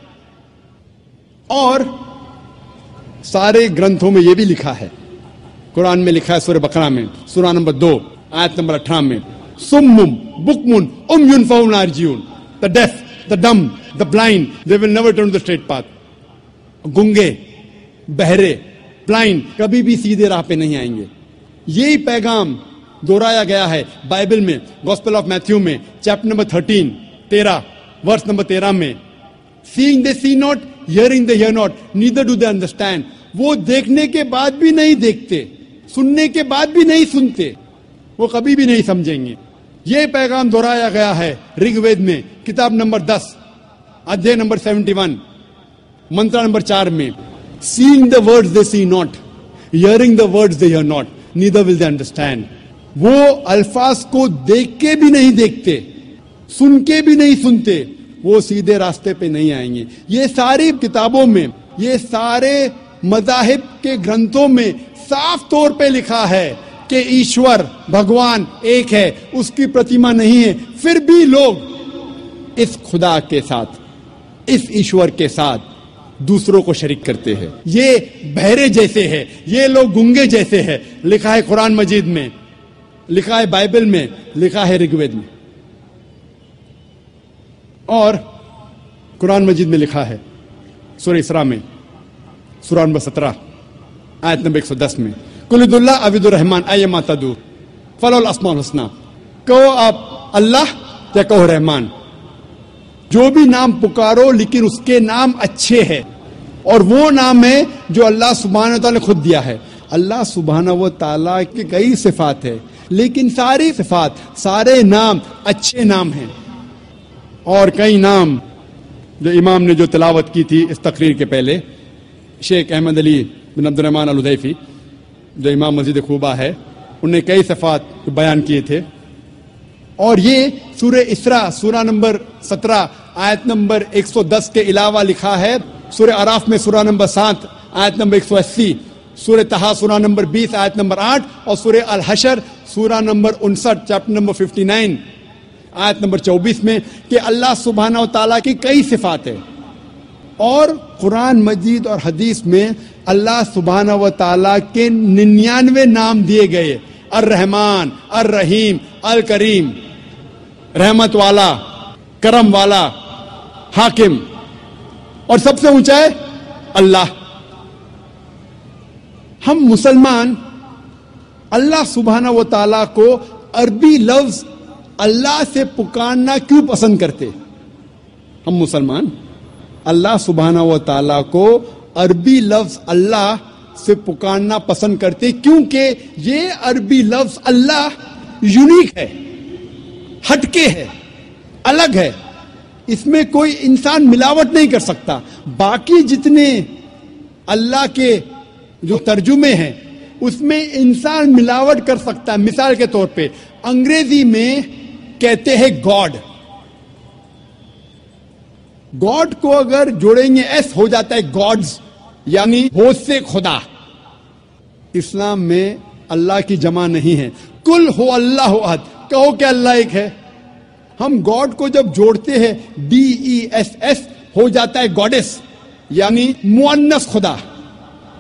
اور سارے گرنتھوں میں یہ بھی لکھا ہے، قرآن میں لکھا ہے سورہ بقرہ میں سورہ نمبر 2 آیت نمبر 18 میں، سمم بکمن عمیٌ فہم لا یرجعون، the deaf, the dumb, the blind, they will never turn to the straight path. گنگے، بہرے، بلائنڈ کبھی بھی سیدھے راہ پہ نہیں آئیں گے. یہی پیغام دہرایا گیا ہے بائبل میں، گوسپل آف میتھیو میں چیپٹر نمبر 13 ورس نمبر 13 میں، seeing they see not, hearing they hear not, neither do they understand. وہ دیکھنے کے بعد بھی نہیں دیکھتے، سننے کے بعد بھی نہیں سنتے، وہ کبھی بھی نہیں سمجھیں گے. یہ پیغام دہرایا گیا ہے رگ وید میں کتاب نمبر 10 ادھیے نمبر 71 منترا نمبر 4 میں، seeing the words they see not, hearing the words they hear not, neither will they understand. وہ الفاظ کو دیکھ کے بھی نہیں دیکھتے، سن کے بھی نہیں سنتے، وہ سیدھے راستے پہ نہیں آئیں گے. یہ ساری کتابوں میں، یہ سارے مذاہب کے گرنتھوں میں صاف طور پہ لکھا ہے کہ ایشور بھگوان ایک ہے، اس کی پرتیما نہیں ہے. پھر بھی لوگ اس خدا کے ساتھ، اس ایشور کے ساتھ دوسروں کو شریک کرتے ہیں. یہ بہرے جیسے ہے، یہ لوگ گنگے جیسے ہے. لکھا ہے قرآن مجید میں، لکھا ہے بائبل میں، لکھا ہے رگ وید میں. اور قرآن مجید میں لکھا ہے سورہ اسراء میں سورہ نمبر 17 آیت نمبر 110 میں، قل ادعوا اللہ او ادعوا الرحمن ایما تدعوا فلہ الاسماء الحسنی. کہو آپ اللہ یا کہو رحمان، جو بھی نام پکارو لیکن اس کے نام اچھے ہیں، اور وہ نام ہے جو اللہ سبحانہ و تعالیٰ نے خود دیا ہے. اللہ سبحانہ و تعالیٰ کی کئی صفات ہے، لیکن ساری صفات، سارے نام اچھے نام ہیں. اور کئی نام جو امام نے جو تلاوت کی تھی اس تقریر کے پہلے، شیخ احمد علی بن عبد الرحمن الحذیفی جو امام مسجد خوبہ ہے، انہوں نے کئی صفات بیان کیے تھے. اور یہ سورہ اسراء سورہ نمبر 17 آیت نمبر 110 کے علاوہ لکھا ہے سورہ اعراف میں سورہ نمبر 7 آیت نمبر 180، سورہ طٰہٰ سورہ نمبر 20 آیت نمبر 8، اور سورہ الحشر سورہ نمبر 59 چیپٹر نمبر 59 آیت نمبر 24 میں کہ اللہ سبحانہ و تعالیٰ کی کئی صفات ہے. اور قرآن مجید اور حدیث میں اللہ سبحانہ و تعالیٰ کے 99 نام دیے گئے، الرحمن، الرحیم، الکریم، رحمت والا، کرم والا، حاکم، اور سب سے اونچا ہے اللہ. ہم مسلمان اللہ سبحانہ و تعالیٰ کو عربی لفظ اللہ سے پکارنا کیوں پسند کرتے؟ ہم مسلمان اللہ سبحانہ و تعالیٰ کو عربی لفظ اللہ سے پکارنا پسند کرتے کیونکہ یہ عربی لفظ اللہ یونیک ہے، ہٹ کے ہے، الگ ہے. اس میں کوئی انسان ملاوٹ نہیں کر سکتا. باقی جتنے اللہ کے جو ترجمے ہیں اس میں انسان ملاوٹ کر سکتا ہے. مثال کے طور پہ انگریزی میں کہتے ہیں گاڈ، گاڈ کو اگر جوڑیں گے ایس ہو جاتا ہے گاڈز، یعنی ہوش سے خدا. اسلام میں اللہ کی جمع نہیں ہے. کل ہو اللہ احد، کہو کہ اللہ ایک ہے. ہم گاڈ کو جب جوڑتے ہیں DESS ہو جاتا ہے گاڈس، یعنی مؤنث خدا.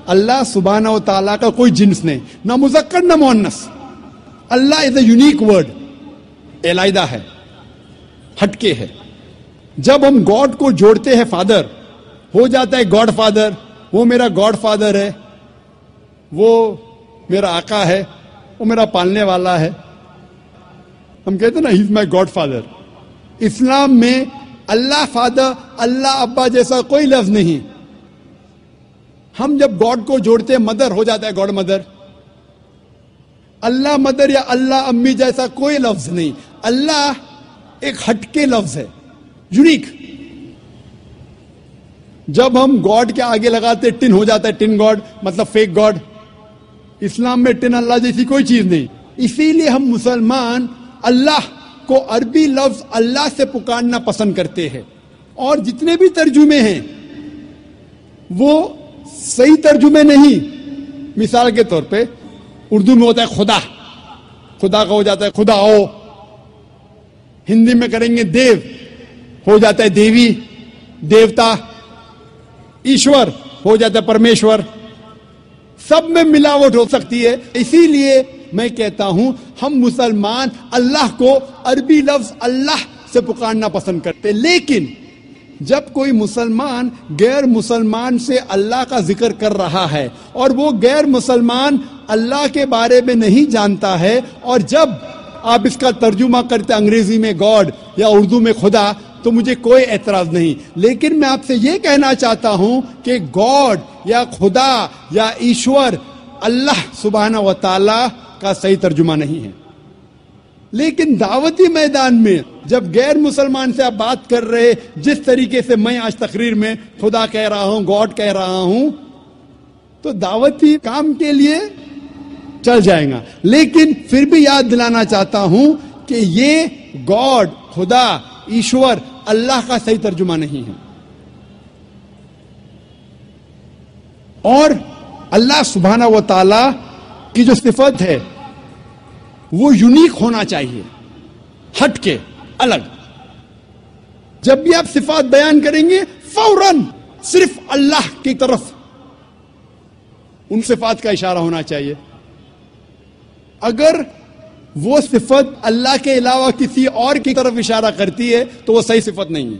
اللہ سبحانہ و تعالیٰ کا کوئی جنس نہیں، نہ مذکر نہ مؤنث. اللہ از اے یونیک ورڈ، علیحدہ ہے، ہٹکے ہے. جب ہم گاڈ کو جوڑتے ہیں فادر، ہو جاتا ہے گاڈ فادر. وہ میرا گاڈ فادر ہے، وہ میرا آقا ہے، وہ میرا پالنے والا ہے. ہم کہتے ہیں نا ہی از مائی گاڈ فادر. اسلام میں اللہ فادر، اللہ ابا جیسا کوئی لفظ نہیں. ہم جب گاڈ کو جوڑتے ہیں مدر، ہو جاتا ہے گاڈ مدر. اللہ مدر یا اللہ امی جیسا کوئی لفظ نہیں. اللہ ایک ہٹکے لفظ ہے، یونیک. جب ہم گاڈ کے آگے لگاتے ٹن، ہو جاتا ہے ٹن گاڈ، مطلب فیک گاڈ. اسلام میں ٹن اللہ جیسی کوئی چیز نہیں. اسی لیے ہم مسلمان اللہ کو عربی لفظ اللہ سے پکارنا پسند کرتے ہیں. اور جتنے بھی ترجمے ہیں وہ صحیح ترجمے نہیں. مثال کے طور پہ اردو میں ہوتا ہے خدا، خدا کا ہو جاتا ہے خدا او. ہندی میں کریں گے دیو، ہو جاتا ہے دیوی، دیوتا. ایشور ہو جاتا ہے پرمیشور. سب میں ملاوٹ ہو سکتی ہے. اسی لیے میں کہتا ہوں ہم مسلمان اللہ کو عربی لفظ اللہ سے پکارنا پسند کرتے. لیکن جب کوئی مسلمان غیر مسلمان سے اللہ کا ذکر کر رہا ہے اور وہ غیر مسلمان اللہ کے بارے میں نہیں جانتا ہے، اور جب آپ اس کا ترجمہ کرتے انگریزی میں گاڈ یا اردو میں خدا، تو مجھے کوئی اعتراض نہیں. لیکن میں آپ سے یہ کہنا چاہتا ہوں کہ گاڈ یا خدا یا ایشور اللہ سبحانہ و تعالی کا صحیح ترجمہ نہیں ہے. لیکن دعوتی میدان میں جب غیر مسلمان سے آپ بات کر رہے، جس طریقے سے میں آج تقریر میں خدا کہہ رہا ہوں، گاڈ کہہ رہا ہوں، تو دعوتی کام کے لیے چل جائے گا. لیکن پھر بھی یاد دلانا چاہتا ہوں کہ یہ گاڈ، خدا، ایشور اللہ کا صحیح ترجمہ نہیں ہے. اور اللہ سبحانہ و تعالی کی جو صفت ہے وہ یونیک ہونا چاہیے، ہٹ کے، الگ. جب بھی آپ صفات بیان کریں گے فوراً صرف اللہ کی طرف ان صفات کا اشارہ ہونا چاہیے. اگر وہ صفت اللہ کے علاوہ کسی اور کی طرف اشارہ کرتی ہے تو وہ صحیح صفت نہیں ہے.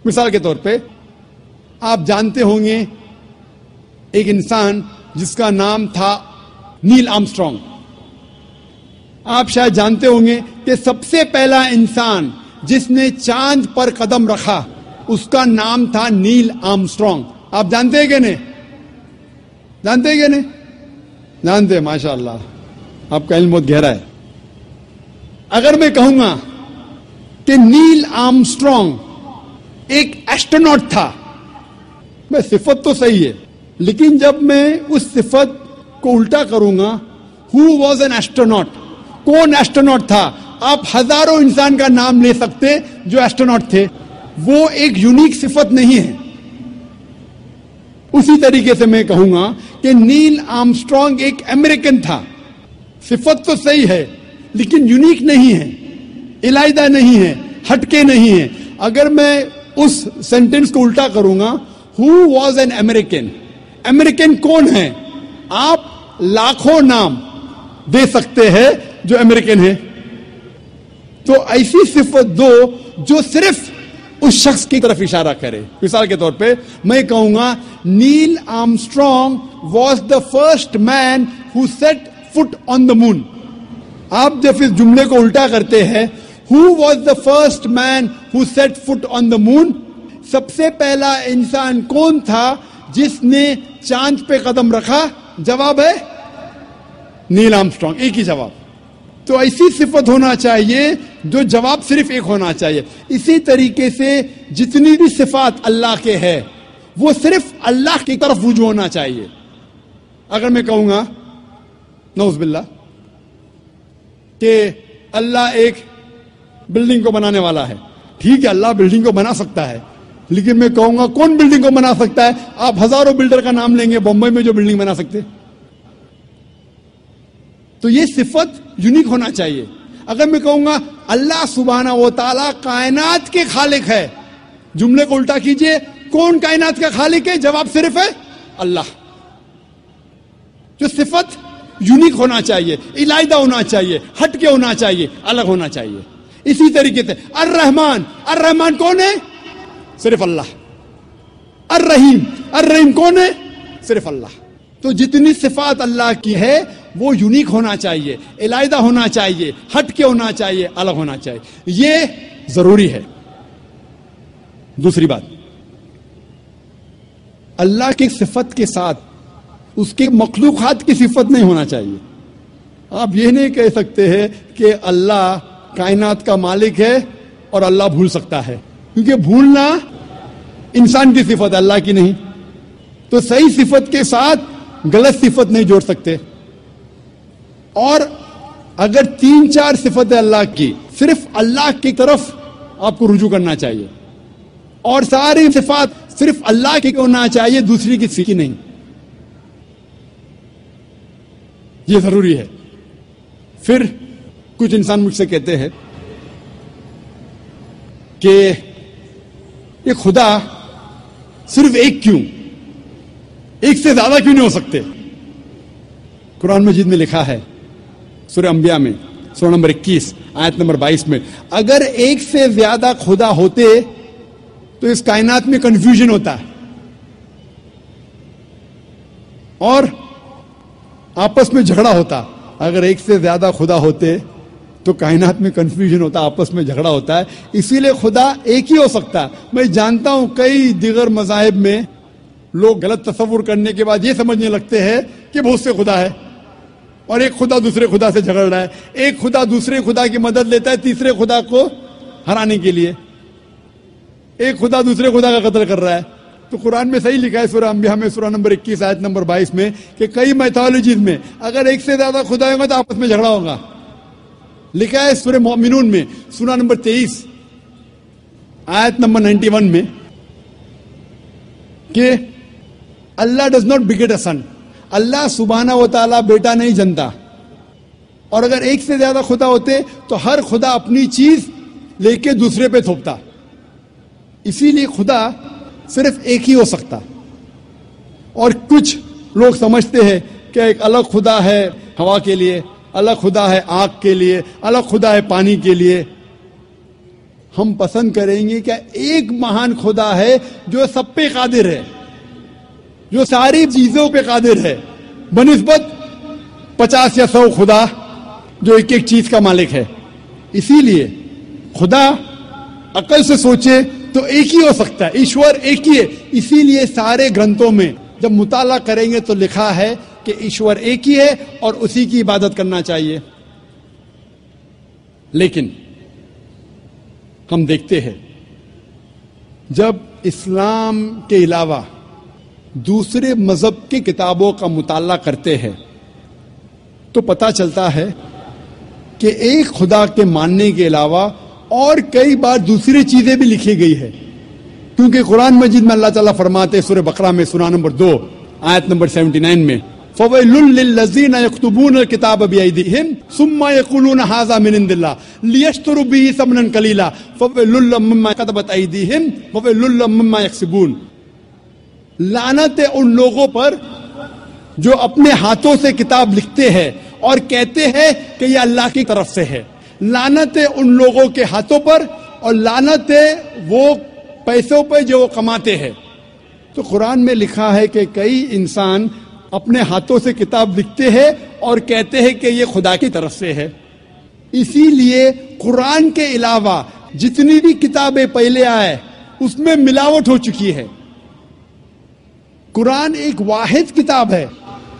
مثال کے طور پہ آپ جانتے ہوں گے ایک انسان جس کا نام تھا نیل آرمسٹرانگ. آپ شاید جانتے ہوں گے کہ سب سے پہلا انسان جس نے چاند پر قدم رکھا اس کا نام تھا نیل آرمسٹرانگ. آپ جانتے ہیں کہ نہیں؟ جانتے ہیں کہ نہیں؟ جانتے ہیں، ماشاء اللہ آپ کا علم بہت گہرا ہے. اگر میں کہوں گا کہ نیل آرمسٹرانگ ایک ایسٹروناٹ تھا، میں صفت تو صحیح ہے، لیکن جب میں اس صفت کو الٹا کروں گا، ہو واز این ایسٹروناٹ، کون ایسٹروناٹ تھا؟ آپ ہزاروں انسان کا نام لے سکتے جو ایسٹروناٹ تھے. وہ ایک یونیک صفت نہیں ہے. اسی طریقے سے میں کہوں گا کہ نیل آرمسٹرانگ ایک امریکن تھا. صفت تو صحیح ہے لیکن یونیک نہیں ہے، علیحدہ نہیں ہے، ہٹکے نہیں ہے. اگر میں اس سینٹینس کو الٹا کروں گا، who was an American, American کون ہے؟ آپ لاکھوں نام دے سکتے ہیں جو امریکن ہے. تو ایسی صفت دو جو صرف اس شخص کی طرف اشارہ کرے. مثال کے طور پہ میں کہوں گا Neil Armstrong was the first man who set foot on the moon. آپ جب اس جملے کو الٹا کرتے ہیں، who was the first man who set foot on the moon, سب سے پہلا انسان کون تھا جس نے چاند پہ قدم رکھا؟ جواب ہے نیل آرمسٹرانگ. ایک ہی جواب. تو ایسی صفت ہونا چاہیے جو جواب صرف ایک ہونا چاہیے. اسی طریقے سے جتنی بھی صفات اللہ کے ہے وہ صرف اللہ کی طرف رجوع ہونا چاہیے. اگر میں کہوں گا نعوذ باللہ کہ اللہ ایک بلڈنگ کو بنانے والا ہے، ٹھیک ہے اللہ بلڈنگ کو بنا سکتا ہے، لیکن میں کہوں گا کون بلڈنگ کو بنا سکتا ہے؟ آپ ہزاروں بلڈر کا نام لیں گے بمبئی میں جو بلڈنگ بنا سکتے. تو یہ صفت یونیک ہونا چاہیے. اگر میں کہوں گا اللہ سبحانہ و تعالی کائنات کے خالق ہے، جملے کو الٹا کیجئے، کون کائنات کا خالق ہے؟ جواب صرف ہے اللہ. جو صفت یونیک ہونا چاہیے، علیحدہ ہونا چاہیے، ہٹ کے ہونا چاہیے، الگ ہونا چاہیے. اسی طریقے سے الرحمن کون ہے؟ صرف اللہ. الرحیم کون ہے؟ صرف اللہ. تو جتنی صفات اللہ کی ہے وہ یونیک ہونا چاہیے، علیحدہ ہونا چاہیے، ہٹ کے ہونا چاہیے، الگ ہونا چاہیے. یہ ضروری ہے. دوسری بات، اللہ کی صفت کے ساتھ اس کے مخلوقات کی صفت نہیں ہونا چاہیے. آپ یہ نہیں کہہ سکتے ہیں کہ اللہ کائنات کا مالک ہے اور اللہ بھول سکتا ہے، کیونکہ بھولنا انسان کی صفت ہے، اللہ کی نہیں. تو صحیح صفت کے ساتھ غلط صفت نہیں جوڑ سکتے. اور اگر 3-4 صفتیں اللہ کی، صرف اللہ کی طرف آپ کو رجوع کرنا چاہیے، اور ساری صفات صرف اللہ کی ہونا چاہیے، دوسری کسی کی نہیں. یہ ضروری ہے. پھر کچھ انسان مجھ سے کہتے ہیں کہ یہ خدا صرف ایک کیوں، ایک سے زیادہ کیوں نہیں ہو سکتے؟ قرآن مجید میں لکھا ہے سورہ انبیاء میں سورہ نمبر 21 آیت نمبر 22 میں، اگر ایک سے زیادہ خدا ہوتے تو اس کائنات میں کنفیوژن ہوتا ہے اور آپس میں جھگڑا ہوتا. اگر ایک سے زیادہ خدا ہوتے تو کائنات میں کنفیوژن ہوتا، آپس میں جھگڑا ہوتا ہے. اسی لیے خدا ایک ہی ہو سکتا ہے. میں جانتا ہوں کئی دیگر مذاہب میں لوگ غلط تصور کرنے کے بعد یہ سمجھنے لگتے ہیں کہ بہت سے خدا ہے اور ایک خدا دوسرے خدا سے جھگڑ رہا ہے، ایک خدا دوسرے خدا کی مدد لیتا ہے تیسرے خدا کو ہرانے کے لیے، ایک خدا دوسرے خدا کا قتل کر رہا ہے. تو قرآن میں صحیح لکھا ہے سورہ انبیاء میں سورہ نمبر 21 آیت نمبر 22 میں کہ کئی میتھولوجیز میں اگر ایک سے زیادہ خدا ہوگا تو آپس میں جھگڑا ہوگا. لکھا ہے سورہ مومنون میں سورہ نمبر 23 آیت نمبر 91 میں کہ اللہ ڈز ناٹ بیگٹ اے سن، اللہ سبحانہ و تعالیٰ بیٹا نہیں جنتا. اور اگر ایک سے زیادہ خدا ہوتے تو ہر خدا اپنی چیز لے کے دوسرے پہ تھوپتا. اسی لیے خدا صرف ایک ہی ہو سکتا. اور کچھ لوگ سمجھتے ہیں کہ ایک الگ خدا ہے ہوا کے لیے، الگ خدا ہے آگ کے لیے، الگ خدا ہے پانی کے لیے. ہم پسند کریں گے کہ ایک مہان خدا ہے جو سب پہ قادر ہے، جو ساری چیزوں پہ قادر ہے، بنسبت 50 یا 100 خدا جو ایک ایک چیز کا مالک ہے. اسی لیے خدا عقل سے سوچے تو ایک ہی ہو سکتا ہے، ایشور ایک ہی ہے. اسی لیے سارے گرنتھوں میں جب مطالعہ کریں گے تو لکھا ہے کہ ایشور ایک ہی ہے اور اسی کی عبادت کرنا چاہیے. لیکن ہم دیکھتے ہیں جب اسلام کے علاوہ دوسرے مذہب کی کتابوں کا مطالعہ کرتے ہیں تو پتہ چلتا ہے کہ ایک خدا کے ماننے کے علاوہ اور کئی بار دوسری چیزیں بھی لکھی گئی ہے. کیونکہ قرآن مجید میں اللہ تعالیٰ فرماتے سورہ بقرہ میں سورہ نمبر 2 آیت نمبر 79 میں فَوَيْلٌ لِّلَّذِينَ يَكْتُبُونَ الْكِتَابَ بِأَيْدِيهِمْ ثُمَّ يَقُولُونَ هَٰذَا مِنْ عِندِ اللَّهِ لِيَشْتَرُوا بِهِ ثَمَنًا قَلِيلًا فَوَيْلٌ لَّهُم مِّمَّا كَتَبَتْ أَيْدِيهِمْ وَوَيْلٌ لَّهُم مِّمَّا يَكْسِبُونَ. لعنت ہے ان لوگوں پر جو اپنے ہاتھوں سے کتاب لکھتے ہیں اور کہتے ہیں کہ یہ اللہ کی طرف سے ہے. لعنت ہے ان لوگوں کے ہاتھوں پر اور لعنت ہے وہ پیسوں پہ جو وہ کماتے ہیں. تو قرآن میں لکھا ہے کہ کئی انسان اپنے ہاتھوں سے کتاب لکھتے ہیں اور کہتے ہیں کہ یہ خدا کی طرف سے ہے. اسی لیے قرآن کے علاوہ جتنی بھی کتابیں پہلے آئے اس میں ملاوٹ ہو چکی ہے. قرآن ایک واحد کتاب ہے.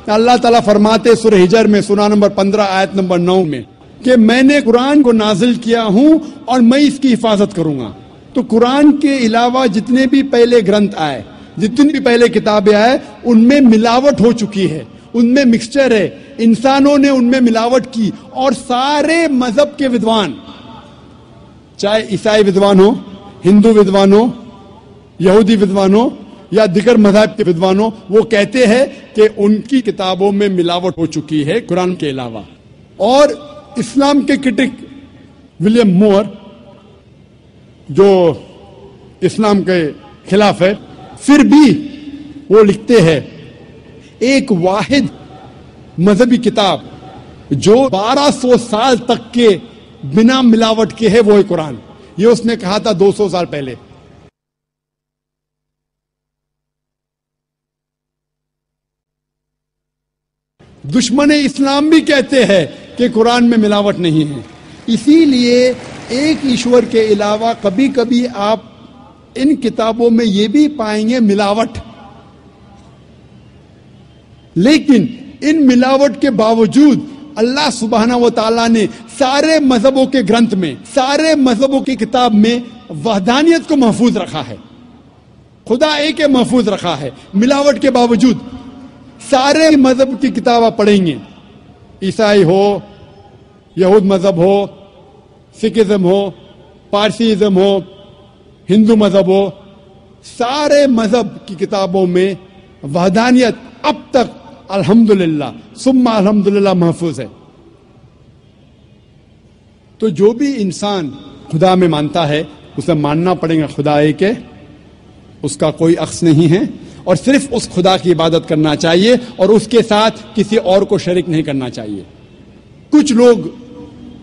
اللہ تعالیٰ فرماتے سورہ ہجر میں سورہ نمبر 15 آیت نمبر 9 میں کہ میں نے قرآن کو نازل کیا ہوں اور میں اس کی حفاظت کروں گا. تو قرآن کے علاوہ جتنے بھی پہلے گرنتھ آئے، جتنی بھی پہلے کتابیں آئے، ان میں ملاوٹ ہو چکی ہے، ان میں مکسچر ہے. انسانوں نے ان میں ملاوٹ کی اور سارے مذہب کے ودوان، چاہے عیسائی ودوان ہو، ہندو ودوان ہو، یہودی ودوان ہو یا دیگر مذہب کے ودوان ہو، وہ کہتے ہیں کہ ان کی کتابوں میں ملاوٹ ہو چکی ہے قرآن کے علاوہ. اور اسلام کے کرٹک ولیم مور جو اسلام کے خلاف ہے، پھر بھی وہ لکھتے ہیں ایک واحد مذہبی کتاب جو 1200 سال تک کے بنا ملاوٹ کے ہے وہ ہے قرآن. یہ اس نے کہا تھا 200 سال پہلے. دشمن اسلام بھی کہتے ہیں کہ قرآن میں ملاوٹ نہیں ہے. اسی لیے ایک ایشور کے علاوہ کبھی کبھی آپ ان کتابوں میں یہ بھی پائیں گے ملاوٹ، لیکن ان ملاوٹ کے باوجود اللہ سبحانہ و تعالیٰ نے سارے مذہبوں کے گرنتھ میں، سارے مذہبوں کی کتاب میں وحدانیت کو محفوظ رکھا ہے. خدا ایک محفوظ رکھا ہے ملاوٹ کے باوجود. سارے مذہب کی کتاب آپ پڑھیں گے، عیسائی ہو، یہود مذہب ہو، سکھزم ہو، پارسیزم ہو، ہندو مذہب ہو، سارے مذہب کی کتابوں میں وحدانیت اب تک الحمدللہ ثم الحمدللہ محفوظ ہے. تو جو بھی انسان خدا میں مانتا ہے اسے ماننا پڑے گا خدا ایک ہے، اس کا کوئی عکس نہیں ہے، اور صرف اس خدا کی عبادت کرنا چاہیے اور اس کے ساتھ کسی اور کو شریک نہیں کرنا چاہیے. کچھ لوگ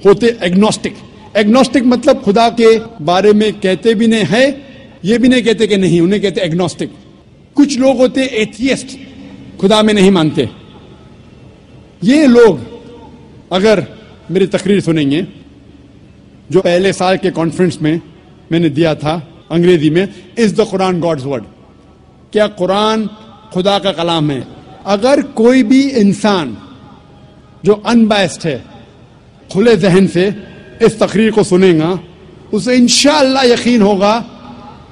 ہوتے ایگنوسٹک مطلب خدا کے بارے میں کہتے بھی نہیں ہے، یہ بھی نہیں کہتے کہ نہیں، انہیں کہتے ایگنوسٹک. کچھ لوگ ہوتے ایتھیسٹ، خدا میں نہیں مانتے. یہ لوگ اگر میری تقریر سنیں گے جو پہلے سال کے کانفرنس میں نے دیا تھا انگریزی میں، از دا قرآن گاڈز ورڈ، کیا قرآن خدا کا کلام ہے؟ اگر کوئی بھی انسان جو انبائسڈ ہے کھلے ذہن سے اس تقریر کو سنے گا، اسے انشاءاللہ یقین ہوگا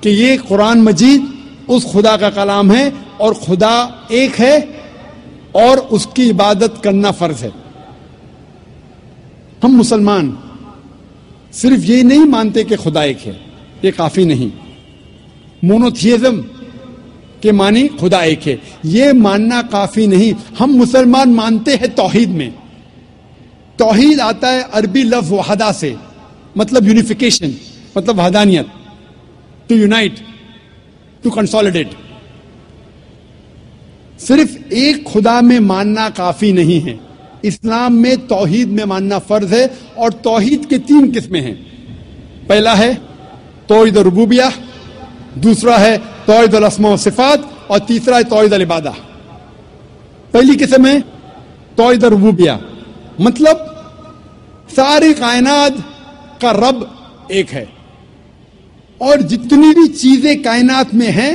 کہ یہ قرآن مجید اس خدا کا کلام ہے اور خدا ایک ہے اور اس کی عبادت کرنا فرض ہے. ہم مسلمان صرف یہ نہیں مانتے کہ خدا ایک ہے، یہ کافی نہیں. مونوتھیزم کے معنی خدا ایک ہے، یہ ماننا کافی نہیں. ہم مسلمان مانتے ہیں توحید میں. توحید آتا ہے عربی لفظ وحدہ سے، مطلب یونیفیکیشن، مطلب وحدانیت، ٹو یونائٹ، ٹو کنسولیڈیٹ. صرف ایک خدا میں ماننا کافی نہیں ہے. اسلام میں توحید میں ماننا فرض ہے، اور توحید کے 3 قسمیں ہیں. پہلا ہے توحید ربوبیہ، دوسرا ہے توحید الاسماء و صفات، اور تیسرا ہے توحید العبادہ. پہلی قسم ہے توحید ربوبیہ، مطلب ساری کائنات کا رب ایک ہے، اور جتنی بھی چیزیں کائنات میں ہیں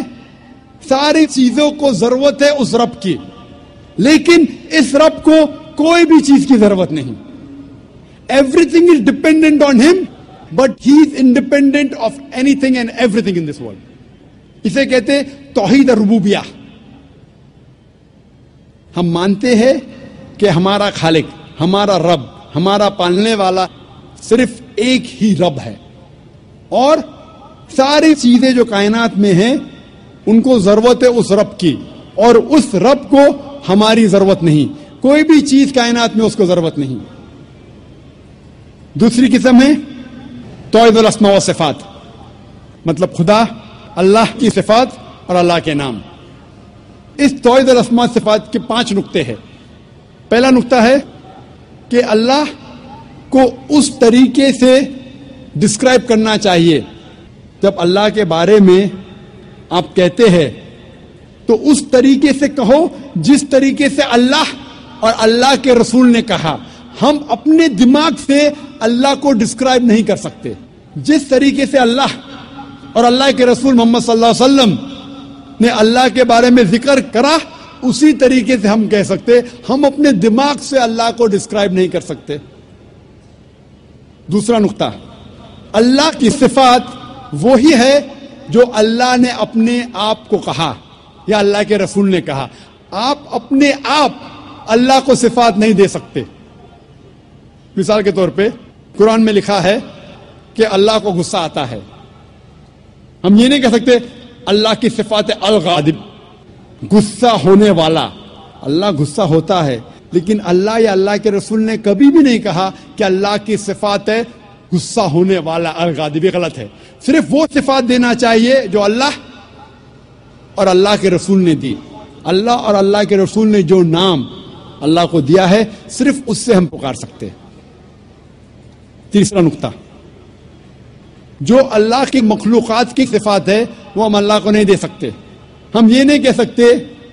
ساری چیزوں کو ضرورت ہے اس رب کی، لیکن اس رب کو کوئی بھی چیز کی ضرورت نہیں. Everything is dependent on ہم، but he is independent of anything and everything in this world. اسے کہتے توحید ربوبیہ. ہم مانتے ہیں کہ ہمارا خالق، ہمارا رب، ہمارا پالنے والا صرف ایک ہی رب ہے، اور ساری چیزیں جو کائنات میں ہیں ان کو ضرورت ہے اس رب کی، اور اس رب کو ہماری ضرورت نہیں. کوئی بھی چیز کائنات میں اس کو ضرورت نہیں. دوسری قسم ہے توحید الاسماء و صفات، مطلب خدا، اللہ کی صفات اور اللہ کے نام. اس توحید الاسماء و صفات کے 5 نقطے ہیں. پہلا نقطہ ہے کہ اللہ کو اس طریقے سے ڈسکرائب کرنا چاہیے. جب اللہ کے بارے میں آپ کہتے ہیں تو اس طریقے سے کہو جس طریقے سے اللہ اور اللہ کے رسول نے کہا. ہم اپنے دماغ سے اللہ کو ڈسکرائب نہیں کر سکتے. جس طریقے سے اللہ اور اللہ کے رسول محمد صلی اللہ علیہ وسلم نے اللہ کے بارے میں ذکر کرا اسی طریقے سے ہم کہہ سکتے. ہم اپنے دماغ سے اللہ کو ڈسکرائب نہیں کر سکتے. دوسرا نقطہ، اللہ کی صفات وہی ہے جو اللہ نے اپنے آپ کو کہا یا اللہ کے رسول نے کہا. آپ اپنے آپ اللہ کو صفات نہیں دے سکتے. مثال کے طور پہ قرآن میں لکھا ہے کہ اللہ کو غصہ آتا ہے. ہم یہ نہیں کہہ سکتے اللہ کی صفات الغاضب، غصہ ہونے والا. اللہ غصہ ہوتا ہے، لیکن اللہ یا اللہ کے رسول نے کبھی بھی نہیں کہا کہ اللہ کی صفات ہے غصہ ہونے والا الغاضب. یہ غلط ہے. صرف وہ صفات دینا چاہیے جو اللہ اور اللہ کے رسول نے دی. اللہ اور اللہ کے رسول نے جو نام اللہ کو دیا ہے، صرف اس سے ہم پکار سکتے ہیں۔ تیسرا نقطہ، جو اللہ کی مخلوقات کی صفات ہے وہ ہم اللہ کو نہیں دے سکتے۔ ہم یہ نہیں کہہ سکتے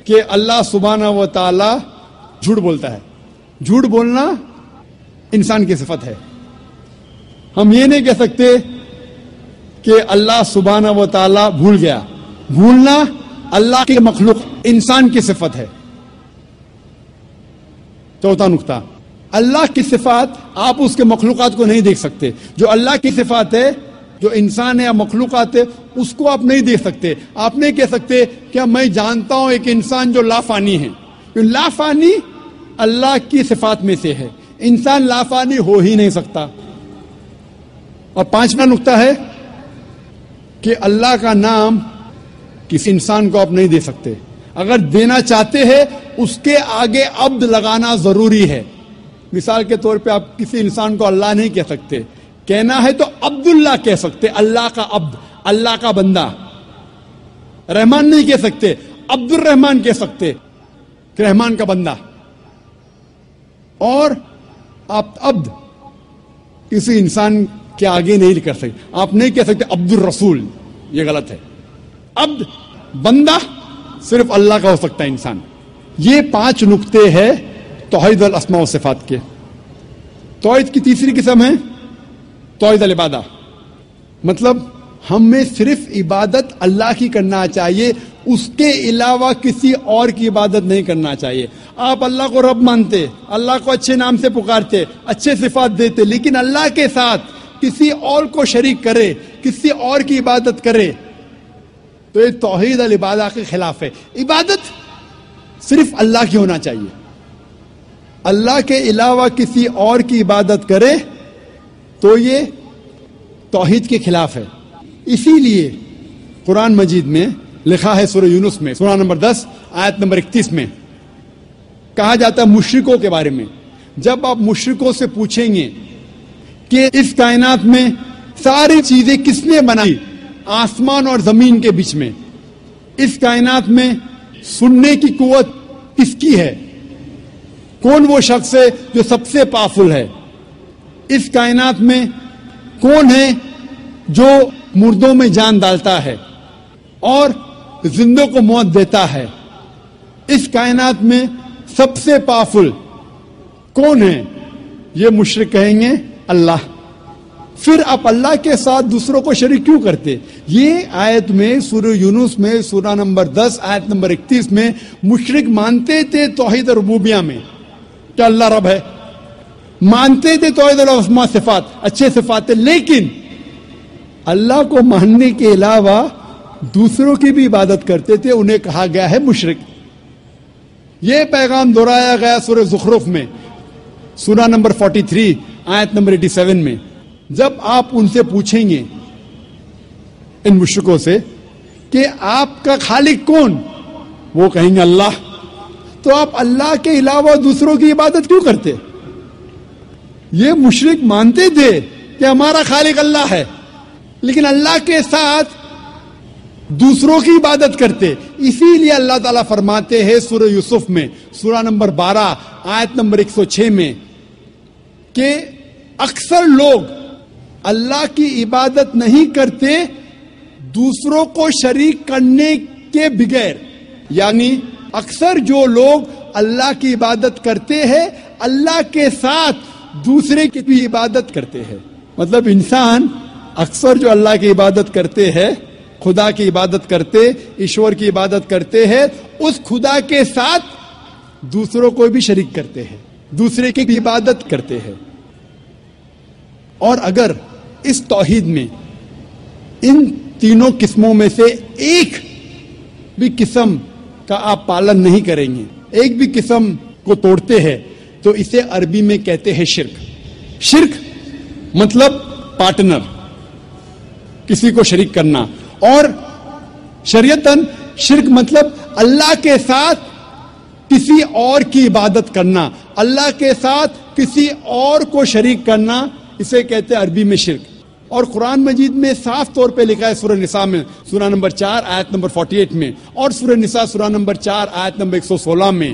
کہ اللہ سبحانہ و تعالی جھوٹ بولتا ہے، جھوٹ بولنا انسان کی صفت ہے۔ ہم یہ نہیں کہہ سکتے کہ اللہ سبحانہ و تعالی بھول گیا، بھولنا اللہ کی مخلوق انسان کی صفت ہے۔ چوتھا نقطہ، اللہ کی صفات آپ اس کے مخلوقات کو نہیں دیکھ سکتے۔ جو اللہ کی صفات ہے، جو انسان ہے یا مخلوقات ہے، اس کو آپ نہیں دیکھ سکتے۔ آپ نہیں کہہ سکتے کہ میں جانتا ہوں ایک انسان جو لافانی ہے، لافانی اللہ کی صفات میں سے ہے، انسان لافانی ہو ہی نہیں سکتا۔ اور پانچواں نقطہ ہے کہ اللہ کا نام کسی انسان کو آپ نہیں دے سکتے۔ اگر دینا چاہتے ہیں اس کے آگے عبد لگانا ضروری ہے۔ مثال کے طور پہ آپ کسی انسان کو اللہ نہیں کہہ سکتے، کہنا ہے تو عبداللہ کہہ سکتے، اللہ کا عبد، اللہ کا بندہ۔ رحمان نہیں کہہ سکتے، عبد الرحمان کہہ سکتے، کہ رحمان کا بندہ۔ اور آپ عبد کسی انسان کے آگے نہیں کر سکتے، آپ نہیں کہہ سکتے عبد الرسول، یہ غلط ہے۔ عبد، بندہ صرف اللہ کا ہو سکتا ہے انسان۔ یہ 5 نقطے ہیں توحید الاسماء و صفات کے۔ توحید کی تیسری قسم ہے توحید العبادہ، مطلب ہمیں صرف عبادت اللہ کی کرنا چاہیے، اس کے علاوہ کسی اور کی عبادت نہیں کرنا چاہیے۔ آپ اللہ کو رب مانتے، اللہ کو اچھے نام سے پکارتے، اچھے صفات دیتے، لیکن اللہ کے ساتھ کسی اور کو شریک کرے، کسی اور کی عبادت کرے تو یہ توحید العبادہ کے خلاف ہے۔ عبادت صرف اللہ کی ہونا چاہیے، اللہ کے علاوہ کسی اور کی عبادت کرے تو یہ توحید کے خلاف ہے۔ اسی لیے قرآن مجید میں لکھا ہے سورہ یونس میں، سورہ نمبر 10 آیت نمبر 31 میں کہا جاتا ہے مشرکوں کے بارے میں، جب آپ مشرکوں سے پوچھیں گے کہ اس کائنات میں ساری چیزیں کس نے بنائی، آسمان اور زمین کے بیچ میں، اس کائنات میں سننے کی قوت کس کی ہے، کون وہ شخص ہے جو سب سے پاورفل ہے، اس کائنات میں کون ہے جو مردوں میں جان ڈالتا ہے اور زندوں کو موت دیتا ہے، اس کائنات میں سب سے پاورفل کون ہے، یہ مشرک کہیں گے اللہ۔ پھر آپ اللہ کے ساتھ دوسروں کو شریک کیوں کرتے؟ یہ آیت میں سورہ یونس میں سورہ نمبر 10 آیت نمبر 31 میں مشرک مانتے تھے توحید ربوبیہ میں کہ اللہ رب ہے، مانتے تھے توحید الاسماء صفات، اچھے صفات، لیکن اللہ کو ماننے کے علاوہ دوسروں کی بھی عبادت کرتے تھے، انہیں کہا گیا ہے مشرک۔ یہ پیغام دہرایا گیا سورہ زخرف میں سورہ نمبر 43 آیت نمبر 87 میں۔ جب آپ ان سے پوچھیں گے ان مشرکوں سے کہ آپ کا خالق کون، وہ کہیں گے اللہ، تو آپ اللہ کے علاوہ دوسروں کی عبادت کیوں کرتے؟ یہ مشرک مانتے تھے کہ ہمارا خالق اللہ ہے، لیکن اللہ کے ساتھ دوسروں کی عبادت کرتے۔ اسی لیے اللہ تعالیٰ فرماتے ہیں سورہ یوسف میں سورہ نمبر 12 آیت نمبر 106 میں کہ اکثر لوگ اللہ کی عبادت نہیں کرتے دوسروں کو شریک کرنے کے بغیر، یعنی اکثر جو لوگ اللہ کی عبادت کرتے ہیں اللہ کے ساتھ دوسرے کی بھی عبادت کرتے ہیں۔ مطلب انسان اکثر جو اللہ کی عبادت کرتے ہیں، خدا کی عبادت کرتے، ایشور کی عبادت کرتے ہیں، اس خدا کے ساتھ دوسروں کو بھی شریک کرتے ہیں، دوسرے کی بھی عبادت کرتے ہیں۔ اور اگر اس توحید میں ان تینوں قسموں میں سے ایک بھی قسم کا آپ پالن نہیں کریں گے، ایک بھی قسم کو توڑتے ہیں، تو اسے عربی میں کہتے ہیں شرک۔ شرک مطلب پارٹنر، کسی کو شریک کرنا، اور شریعتاً شرک مطلب اللہ کے ساتھ کسی اور کی عبادت کرنا، اللہ کے ساتھ کسی اور کو شریک کرنا، اسے کہتے ہیں عربی میں شرک۔ اور قرآن مجید میں صاف طور پہ لکھا ہے سورہ نساء میں سورہ نمبر 4 آیت نمبر 48 میں، اور سورہ نساء سورہ نمبر 4 آیت نمبر 116 میں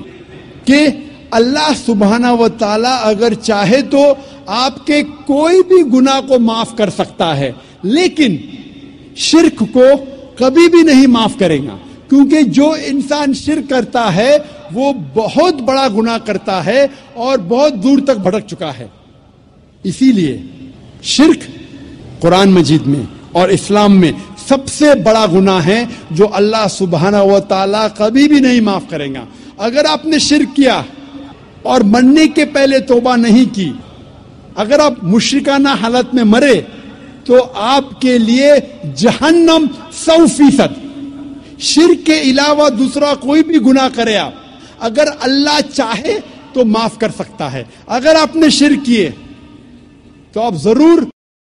کہ اللہ سبحانہ و تعالیٰ اگر چاہے تو آپ کے کوئی بھی گناہ کو معاف کر سکتا ہے، لیکن شرک کو کبھی بھی نہیں معاف کرے گا، کیونکہ جو انسان شرک کرتا ہے وہ بہت بڑا گناہ کرتا ہے اور بہت دور تک بھٹک چکا ہے۔ اسی لیے شرک قرآن مجید میں اور اسلام میں سب سے بڑا گناہ ہے جو اللہ سبحانہ و تعالیٰ کبھی بھی نہیں معاف کرے گا۔ اگر آپ نے شرک کیا اور مرنے کے پہلے توبہ نہیں کی، اگر آپ مشرکانہ حالت میں مرے تو آپ کے لیے جہنم 100%۔ شرک کے علاوہ دوسرا کوئی بھی گناہ کرے آپ، اگر اللہ چاہے تو معاف کر سکتا ہے۔ اگر آپ نے شرک کیے تو آپ ضرور